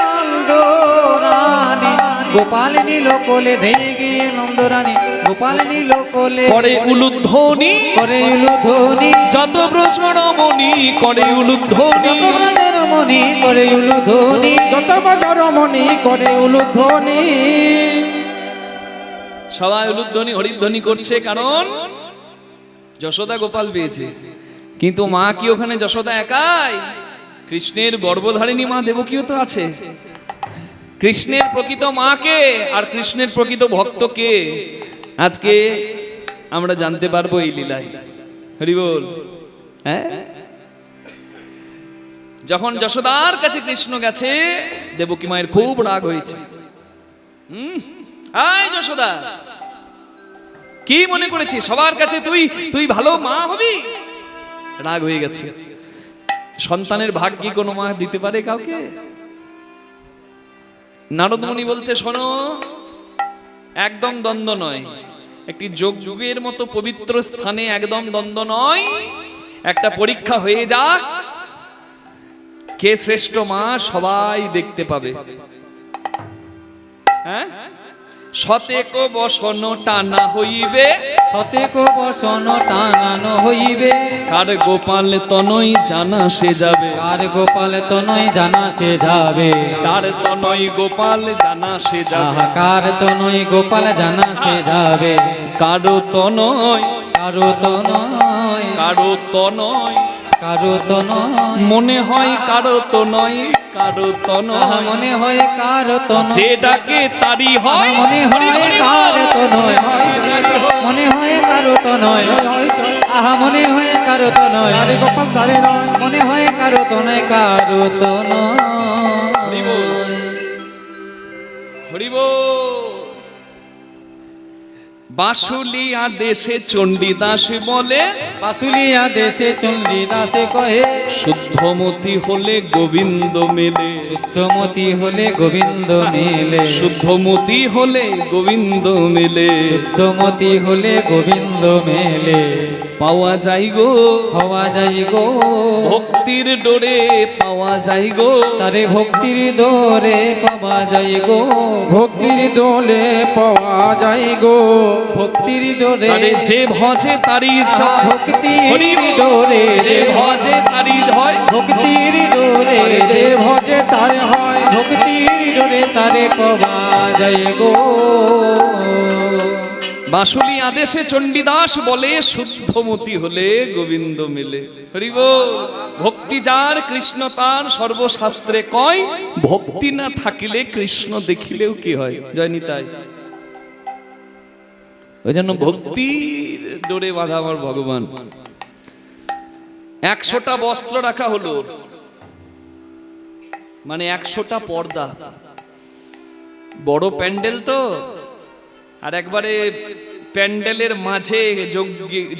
নন্দরানী গোপাল নীল কোলে। ধেয়ে গিয়ে নন্দরানী গোপাল নীল কোলে। করে উলুধ্বনি, করে উলুধ্বনি, যত ব্রজরমণি করে উলুধ্বনি, যত ব্রজরমণি করে উলুধ্বনি। যত বজরমণি করে উলুধ্বনি। সবাই উলুধ্বনি হরিধ্বনি করছে, কারণ যশোদা গোপাল পেয়েছে। কিন্তু মা কি ওখানে যশোদা একাই? কৃষ্ণের গর্ভধারিণী মা দেবকীও তো আছে। কৃষ্ণের প্রকৃত মা কে আর কৃষ্ণের প্রকৃত ভক্ত কে, আজকে আমরা জানতে পারবো এই লীলায়। হরি বল। হ্যাঁ, যখন যশোদার কাছে কৃষ্ণ গেছে, দেবকী মায়ের খুব রাগ হয়েছে। আয় যশোদা, কি মনে করেছিস সবার কাছে তুই তুই ভালো মা হবি? রাগ হয়ে গেছে। সন্তানের ভাগ কি কোনো মা দিতে পারে কাউকে? নারদ মুনি বলছে, শোনো, একদম দ্বন্দ্ব নয়। একটি যজ্ঞের মতো পবিত্র স্থানে একদম দ্বন্দ্ব নয়। একটা পরীক্ষা হয়ে যাক, কে শ্রেষ্ঠ মা সবাই দেখতে পাবে। হ্যাঁ, শতেক বসন টানা হইবে, শতেক বসন টানানো হইবে। কার গোপাল তনয় জানা সে যাবে, কার গোপাল তনয় জানা সে যাবে। কার তনয় গোপাল জানা সে যাবে, কার তনয় গোপাল জানা সে যাবে। কারো তনয়, কারো তনয়, কারো তনয়, কারো তনয়, মনে হয় কারো তনয়, কারো তনয়, মনে হয় কার তনয়। যে ডাকে তারি হয়, মনে হয় কার তনয়, মনে হয় কারো তনয়। আহা, মনে হয় কারো তনয়, আরে গোপাল তারে নয়। মনে হয় কারো তনয়, কারো তনয়। হরি বল। বাঁশুলিয়া দেশে চণ্ডীদাস বলে, বাসুলিয়া দেশে চণ্ডীদাসে কহে, শুদ্ধমতি হলে গোবিন্দ মেলে, শুদ্ধমতি হলে গোবিন্দ মেলে। শুদ্ধমতি হলে গোবিন্দ মেলে, শুদ্ধমতি হলে গোবিন্দ মেলে। পাওয়া যাই গো, হওয়া যাই গো, ভক্তির ডোরে পাওয়া যাই গো, তারে ভক্তির দোরে পাওয়া যাই গো। ভক্তির দোলে পাওয়া যায় গো। ভক্তির দোরে, আরে যে ভজে তারি জয়, ভক্তির ডোরে, যে ভজে তারি হয়, ভক্তির ডোরে, আরে যে ভজে তারে হয়। ভক্তির ডোরে তারে পাওয়া যাই গো। বাঁশুলি আদেশে চণ্ডীদাস বলে, শুদ্ধমতি হলে গোবিন্দ মেলে। হরি বল। ভক্তি যার কৃষ্ণ তার, সর্বশাস্ত্রে কয়, ভক্তি না থাকিলে কৃষ্ণ দেখিলেও কি হয়। জয় নিতাই। ওই জন্য ভক্তির ডোরে বাঁধা আমার ভগবান। 100টা বস্ত্র রাখা হলো, মানে 100টা পর্দা। বড় প্যান্ডেল তো, আর একবারে প্যান্ডেলের মাঝে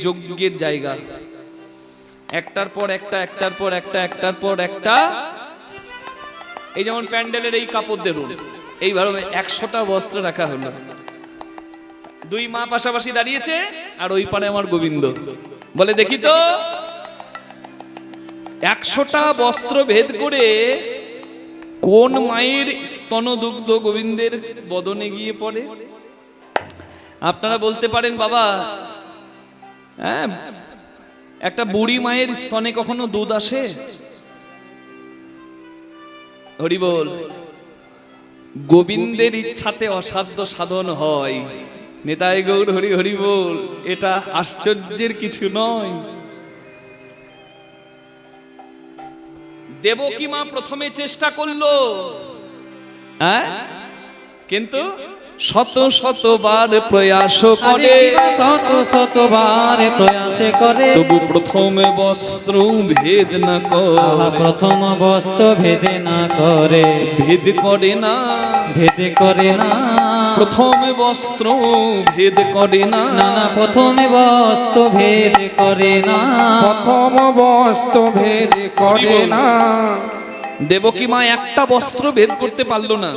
যজ্ঞের জায়গা, একটার পর একটা, একটার পর একটা, একটার পর একটা। এই যেমন প্যান্ডেলের এই কাপড় দেরুন, এইভাবে 100টা বস্ত্র রাখা হলো। দুই মা পাশাপাশি দাঁড়িয়েছে, আর ওই পারে আমার গোবিন্দ। বলে দেখি তো, 100টা বস্ত্র ভেদ করে কোন মায়ের স্তনদুগ্ধ গোবিন্দের বদনে গিয়ে পড়ে? আপনারা বলতে পারেন বাবা, হ্যাঁ, একটা বুড়ি মায়ের স্তনে কখনো দুধ আসে? হরি বল। গোবিন্দের ইচ্ছাতে অসাধ্য সাধন হয়। নেতাই গৌর হরি হরি বল। এটা আশ্চর্যের কিছু নয়। দেবকী মা প্রথমে চেষ্টা করলো, হ্যাঁ, কিন্তু শত শতবার প্রয়াস করে, শত শতবার প্রয়াস করে, তবু প্রথমে বস্ত্র ভেদ না করে। প্রথম বস্ত্র ভেদে না করে, ভেদ করে না, ভেদ করে না, প্রথমে বস্ত্র ভেদ করে না। না না, প্রথমে বস্ত্র ভেদ করে না, প্রথম বস্ত্র ভেদ করে না। দেবকী মা একটা বস্ত্র ভেদ করতে পারলো না।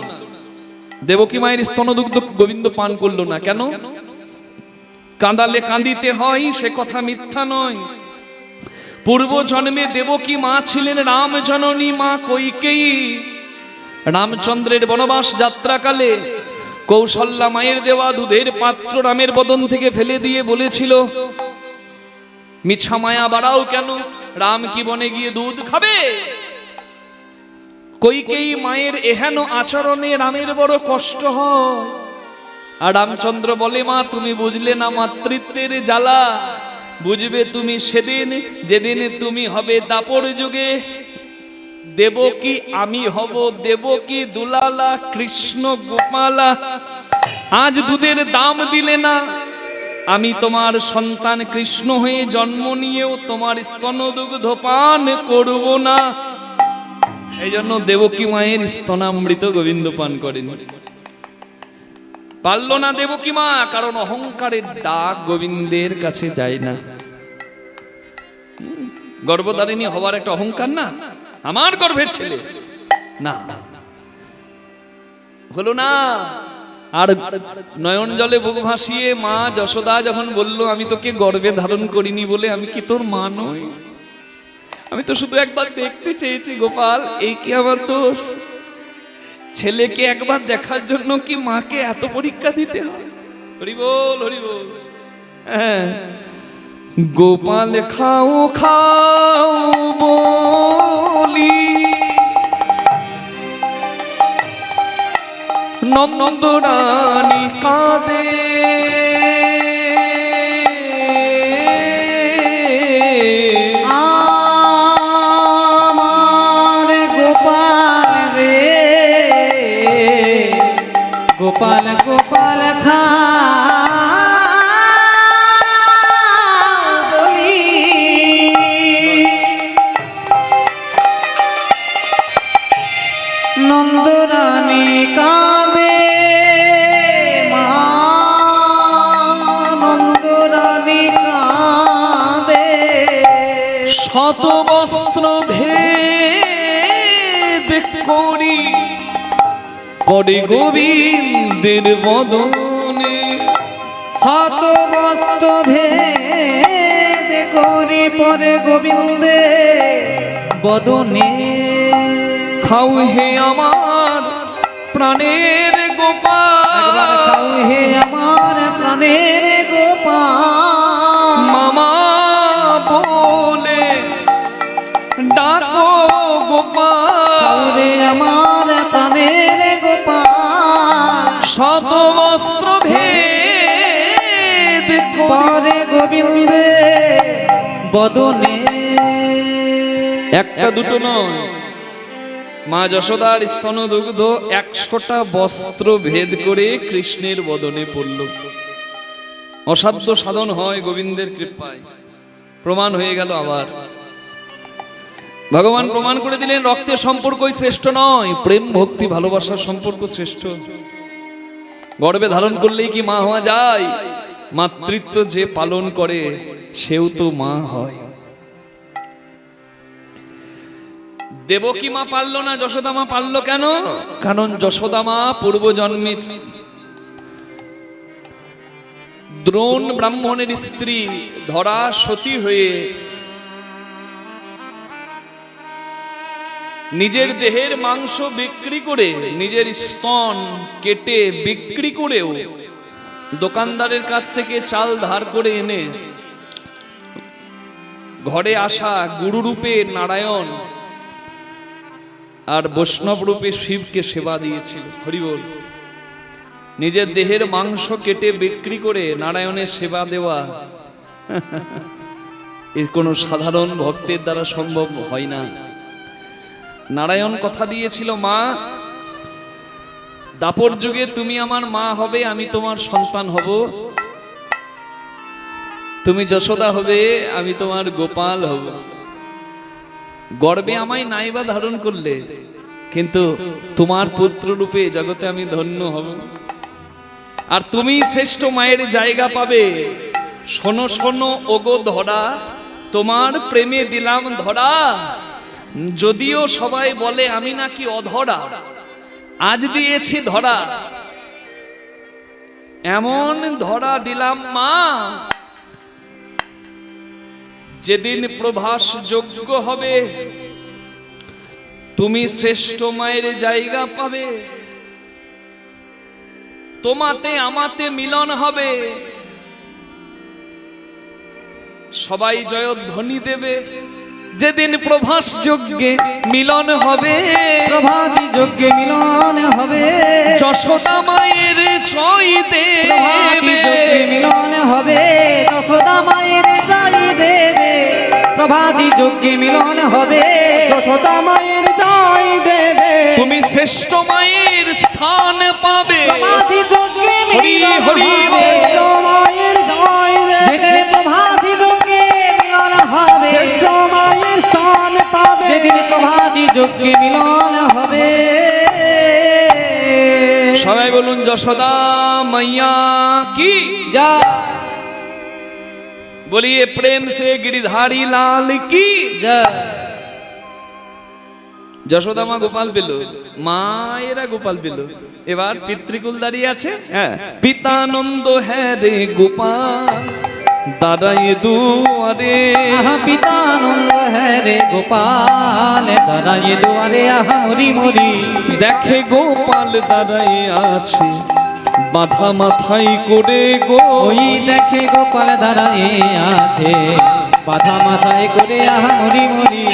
দেবকী মায়ের স্তনদুগ্ধ গোবিন্দ পান করলো না। কেন? কাঁদালে কাঁদিতে হয়, সে কথা মিথ্যা নয়। পূর্ব জন্মে দেবকী মা ছিলেন রাম জননী মা কৈকেয়ী। রামচন্দ্রের বনবাস যাত্রাকালে কৌশল্যা মায়ের দেওয়া দুধের পাত্র রামের বদন থেকে ফেলে দিয়ে বলেছিল, মিছা মায়া বাড়াও কেন, রাম কি বনে গিয়ে দুধ খাবে? কৈকেয়ী মায়ের এহেন আচরণে রামের বড় কষ্ট হয়। আর রামচন্দ্র বলে, মা তুমি বুঝলে না মাতৃত্বের জ্বালা, বুঝবে তুমি সেদিন যেদিন তুমি হবে দাপর যুগে। দেবকী আমি হব দেবকী দুলালা, কৃষ্ণ গোপালা। আজ দুধের দাম দিলে না, আমি তোমার সন্তান কৃষ্ণ হয়ে জন্ম নিয়েও তোমার স্তনদুগ্ধ পান করব না। এই জন্য দেবকী মায়ের স্তনামৃত গোবিন্দ পান করেন। পারল না দেবকী মা, কারণ অহংকারের ডাক গোবিন্দের কাছে যায় না। গর্ভধারিণী হওয়ার একটা অহংকার না, আমার গর্ভের ছেলে না, হলো না। আর নয়ন জলে বুক ভাসিয়ে মা যশোদা যখন বলল, আমি তোকে গর্ভে ধারণ করিনি বলে আমি কি তোর মা নই? আমি তো শুধু একবার দেখতে চেয়েছি গোপাল, এই কি আমার দোষ? ছেলেকে একবার দেখার জন্য কি মাকে এত পরীক্ষা দিতে হয়? হরি বল, হরি বল। হ্যাঁ, গোপাল খাও খাও বলি নন্দরানী কাঁদে, গোপাল গোপাল খা বলি, নন্দরানী কাঁদে মা, নন্দরানী কাঁদে। শত বস্ত্র ভেদ করি পরে গোবিন্দের বদনে, শত বস্ত্র ভেদ করি পরে গোবিন্দে বদনে। খাও হে আমার প্রাণের গোপাল, খাও হে আমার প্রাণের গোপাল, মামা বলে ডাকো গোপাল, রে আমার প্রাণের গোপাল। শত বস্ত্র ভেদ পরে গোবিন্দে বদনে। একটা দুটো নয়, মা যশোদার স্তনদুগ্ধ 100টা বস্ত্র ভেদ করে কৃষ্ণের বদনে পড়ল। অসাধ্য সাধন হয় গোবিন্দের কৃপায়। প্রমাণ হয়ে গেল আবার ভগবান প্রমাণ করে দিলেন রক্তের সম্পর্কই শ্রেষ্ঠ নয়, প্রেম ভক্তি ভালোবাসার সম্পর্ক শ্রেষ্ঠ। গর্ভে ধারণ করলেই কি মা হওয়া যায়? মাতৃত্ব যে পালন করে সেও তো মা হয়। দেবকী মা পারল না, যশোদা মা পারল কেন? কারণ যশোদা মা পূর্বজন্মে দ্রোণ ব্রাহ্মণের স্ত্রী ধরা সতী হয়ে নিজের দেহের মাংস বিক্রি করে, নিজের স্তন কেটে বিক্রি করেও দোকানদারের কাছ থেকে চাল ধার করে এনে ঘরে আসা গুরু রূপে নারায়ণ আর বৈষ্ণব রূপে শিবকে সেবা দিয়েছিল। হরি বল। নিজের দেহের মাংস কেটে বিক্রি করে নারায়ণের সেবা দেওয়া এর কোনো সাধারণ ভক্তের দ্বারা সম্ভব হয় না। নারায়ণ কথা দিয়েছিল, মা দাপর যুগে তুমি আমার মা হবে, আমি তোমার সন্তান হব। তুমি যশোদা হবে, আমি তোমার গোপাল হব। গর্বে আমায় নাইবা ধারণ করলে, কিন্তু তোমার পুত্র রূপে জগতে আমি ধন্য হব। আর তুমি শ্রেষ্ঠ মায়ের জায়গা পাবে। শোনো শোনো ওগো ধরা, তোমার প্রেমে দিলাম ধরা। যদিও সবাই বলে আমি নাকি অধরা, আজ দিয়েছি ধরা। এমন ধরা দিলাম মা, যেদিন প্রভাস যোগ্য হবে তুমি শ্রেষ্ঠ মায়ের জায়গা পাবে। তোমাতে আমাতে মিলন হবে, সবাই জয়ধ্বনি দেবে। যেদিন প্রভাস যজ্ঞে মিলন হবে, প্রভাতী যজ্ঞে মিলন হবে। যশোদা মায়ের জয় প্রভাতী দেবে, যজ্ঞে মিলন হবে। যশোদা মায়ের জয় দেবে। প্রভাতী যজ্ঞে মিলন হবে। যশোদা মায়ের জয় দেবে। তুমি শ্রেষ্ঠ মায়ের স্থান পাবে। প্রভাতী যজ্ঞে হরি মিলন হরি হবে। শ্রেষ্ঠ মায়ের জয় দেবে। যেদিন প্রভাতী যজ্ঞে মিলন হবে। শ্রেষ্ঠ মায়ের স্থান পাবে। যেদিন প্রভাতী যজ্ঞে মিলন হবে। সবাই বলুন যশোদা মাইয়া কি যা बोलिए प्रेम से गिरिधारी लाल की। যা যশোদা মা গোপাল পেল, মায়েরা গোপাল পেল। এবার পিতৃকুল দাঁড়িয়ে আছে। হ্যাঁ, পিতানন্দ হ্যাঁ রে গোপাল দাঁড়ায় দুয়ারে। আহা পিতানন্দ হ্যাঁ রে গোপাল দাঁড়ায়ে দুয়ারে। আহা মরি মরি দেখে গোপাল দাঁড়ায় আছে বাঁধা মাথায় করে গো। ওই দেখে গোপাল দাঁড়ায়ে আছে বাধা মাথায় করে। আহা মরি মরি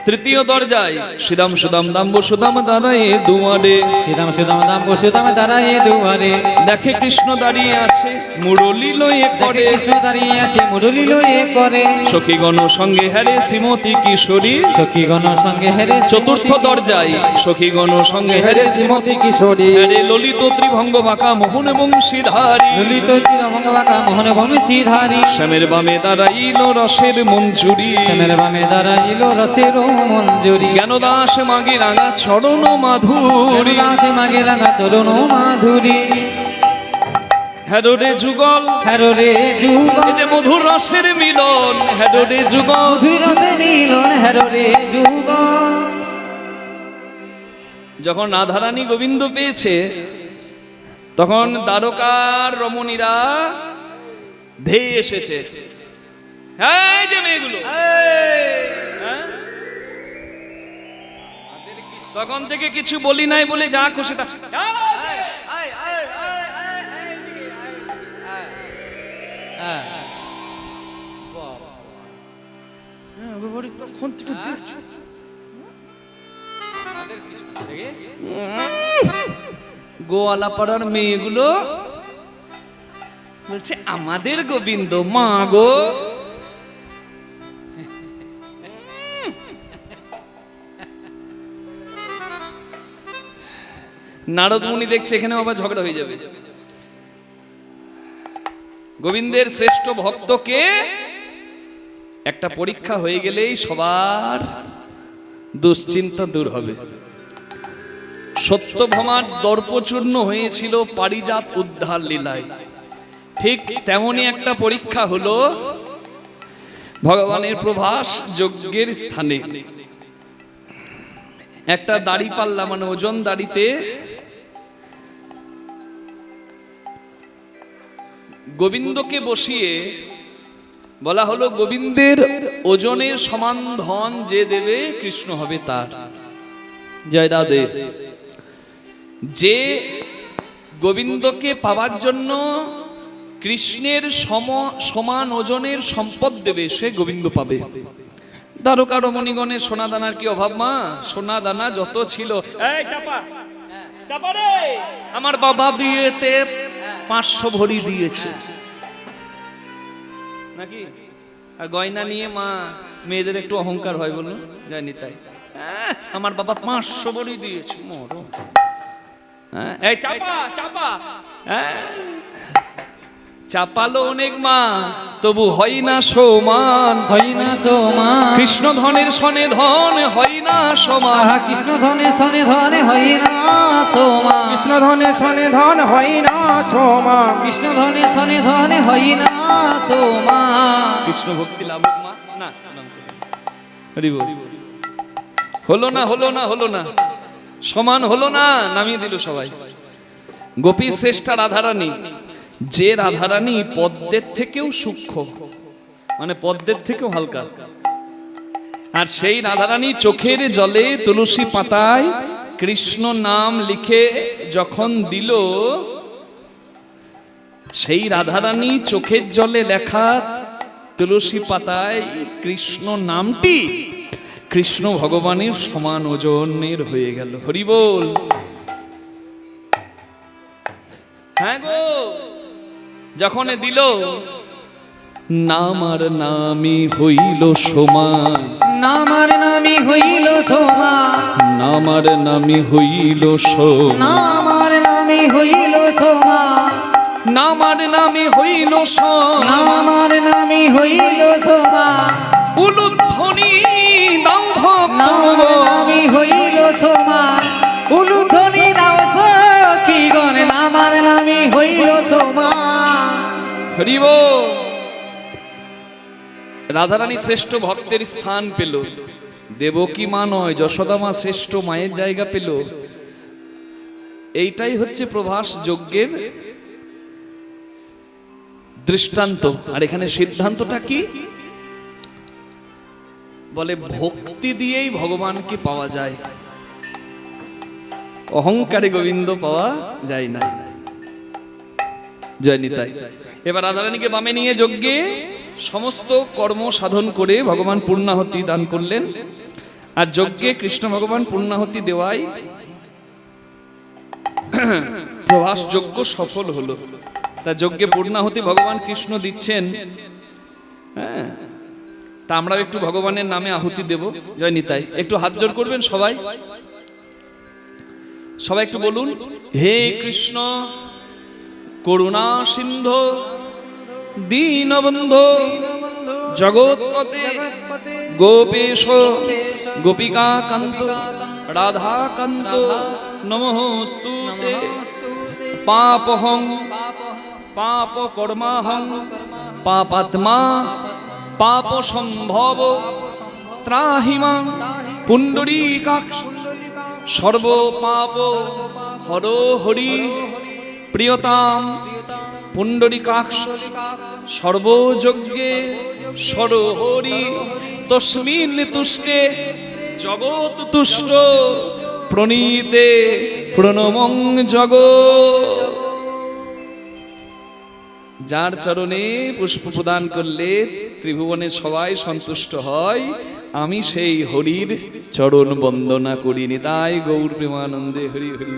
তৃতীয় দরজায় শ্রীরাম সুদাম দাম্ব সুদাম দাঁড়ায় দুয়ারে। শ্রীরাম সুদাম দাম বসুদাম দাঁড়ায়ে দুয়ারে। দেখে কৃষ্ণ দাঁড়িয়ে আছে মুরলী লয়ে দেখে করে। কৃষ্ণ দাঁড়িয়ে আছে মুরলী লয়ে করে। সখীগণ সঙ্গে হ্যারে শ্রীমতী কিশোরী। সখীগণ সঙ্গে হেরে। চতুর্থ দরজায় সখীগণ সঙ্গে হ্যারে শ্রীমতী কিশোরী। হ্যারে ললিত ত্রিভঙ্গ বাঁকা মোহন বংশীধারী। ললিত চিরমঙ্গবাকা মোহন বংশীধারী। শ্যামের বামে দাঁড়াইল রসের মঞ্জুরি। শ্যামের বামে দাঁড়াইল রসের মঞ্জুরি। জ্ঞানদাস মাগে রাঙা চরণ মাধুরী। দাসে মাগে রাঙা চরণ মাধুরী। হ্যারোরে যুগল হ্যারো রে যুগল এই যে মধুর রসের মিলন। হ্যারোরে যুগল মধুর রসে মিলন। হ্যারো রে যুগল। যখন রাধারানী গোবিন্দ পেয়েছে, তখন দ্বারকার রমণীরা ধেয়ে এসেছে। হ্যাঁ, এই যে মেয়েগুলো, হ্যাঁ? তখন থেকে কিছু বলি নাই বলে যা খুশি তা। তখন থেকে দেখছো গোয়ালা পাড়ার মেয়েগুলো বলছে আমাদের গোবিন্দ মা গো। নারদ মুনি দেখছে এখানে আবার ঝগড়া হয়ে যাবে। গোবিন্দের শ্রেষ্ঠ ভক্তকে একটা পরীক্ষা হয়ে গেলেই সবার দুশ্চিন্তা দূর হবে। সত্যভামার দর্পচূর্ণ হয়েছিল পারিজাত উদ্ধার লীলায়, ঠিক তেমনি একটা পরীক্ষা হলো ভগবানের প্রভাস যজ্ঞের স্থানে। একটা দাড়ি পাল্লা মানে ওজন দাড়িতে গোবিন্দকে বসিয়ে বলা হলো, গোবিন্দের ওজনের সমান ধন যে দেবে কৃষ্ণ হবে তার। জয় রাধে। যে গোবিন্দকে পাওয়ার জন্য কৃষ্ণের সমান ওজনের সম্পদ দেবে সে গোবিন্দ পাবে। দ্বারকা রমণীগণের সোনা দানার কি অভাব মা? সোনা দানা যত ছিল, এই চাপা চাপা রে, আমার বাবা বিয়েতে 500 ভরি দিয়েছে নাকি? আর গয়না নিয়ে মা মেয়েদের একটু অহংকার হয় বলুন, জানি তাই। আমার বাবা 500 ভরি দিয়েছে, মরো। এই চাপা চাপা, চাপালো অনেক মা, তবু হয় না সমান, হয় না সমান। কৃষ্ণ ধনের সনে ধন হয় না সমান। আহা কৃষ্ণ ধনে সনে ধনে হয় না সমান। কৃষ্ণ ধনে সনে ধন হয় না সমান। কৃষ্ণ ধনে সনে ধনে হয় না সমান। কৃষ্ণ ভক্তি লাভক মা না, হরি বল। হলো না হলো না হলো না, সমান হলো না, নামিয়ে দিল সবাই। গোপী শ্রেষ্ঠা রাধারানী, যে রাধারানী পদ্মের থেকেও সূক্ষ্ম, মানে পদ্মের থেকেও হালকা, আর সেই রাধারানী চোখের জলে তুলসী পাতায় কৃষ্ণ নাম লিখে যখন দিল, সেই রাধারানী চোখের জলে লেখা তুলসী পাতায় কৃষ্ণ নামটি কৃষ্ণ ভগবানের সমান ওজনের হয়ে গেল। হরি বল। হ্যাঁ গো, যখন দিল, নামার নামি হইল সমান, নামার নামি হইল সমান। নামার নামি হইল সমান, নামার নামি হইল সমান। নামার নামি হইল সমান। নামার নামি হইল সমান। উলুধ্বনি দাও নামার নামি হইল সমান। উলুধ্বনি দাও সখী গণ, নামার নামি হইল সমান। হরি বল। রাধারানী শ্রেষ্ঠ ভক্তের স্থান পেল, দেবকী মা নয় যশোদা মা শ্রেষ্ঠ মায়ের জায়গা পেল। এইটাই হচ্ছে প্রভাস যজ্ঞের দৃষ্টান্ত। আর এখানে সিদ্ধান্তটা কি বলে, ভক্তি দিয়েই ভগবানকে পাওয়া যায়, অহংকারে গোবিন্দ পাওয়া যায় না। জয় নিতাই। এবার রাধারানীকে বামে নিয়ে যজ্ঞে সমস্ত কর্ম সাধন করে ভগবান পূর্ণাহুতি দান করলেন। আর যজ্ঞে কৃষ্ণ ভগবান পূর্ণাহুতি দেওয়ায় প্রভাস যজ্ঞ সফল হলো। তা যজ্ঞে পূর্ণাহুতি ভগবান কৃষ্ণ দিচ্ছেন, হ্যাঁ, তা আমরাও একটু ভগবানের নামে আহুতি দেব। জয় নিতাই। একটু হাত জোর করবেন সবাই, সবাই একটু বলুন, হে কৃষ্ণ করুণা সিন্ধু দীনবন্ধু জগৎপতে গোপেশ গোপিকা কান্ত রাধা কান্ত নমস্তুতে। পাপহং পাপ কর্মাহং পাপাত্মা পাপ সম্ভব ত্রাহিমাং পুণ্ডরীকাক্ষ সর্ব পাপ হর হরি প্রিয়তাম পুণ্ডরীকাক্ষ সর্বযজ্ঞে সরহরি তস্মিন তুষ্টে জগৎ তুষ্ট প্রণীতে প্রণমং জগৎ। যার চরণে পুষ্প প্রদান করলে ত্রিভুবনে সবাই সন্তুষ্ট হয়, আমি সেই হরির চরণ বন্দনা করি। নিতাই গৌর প্রেমানন্দে হরি হরি।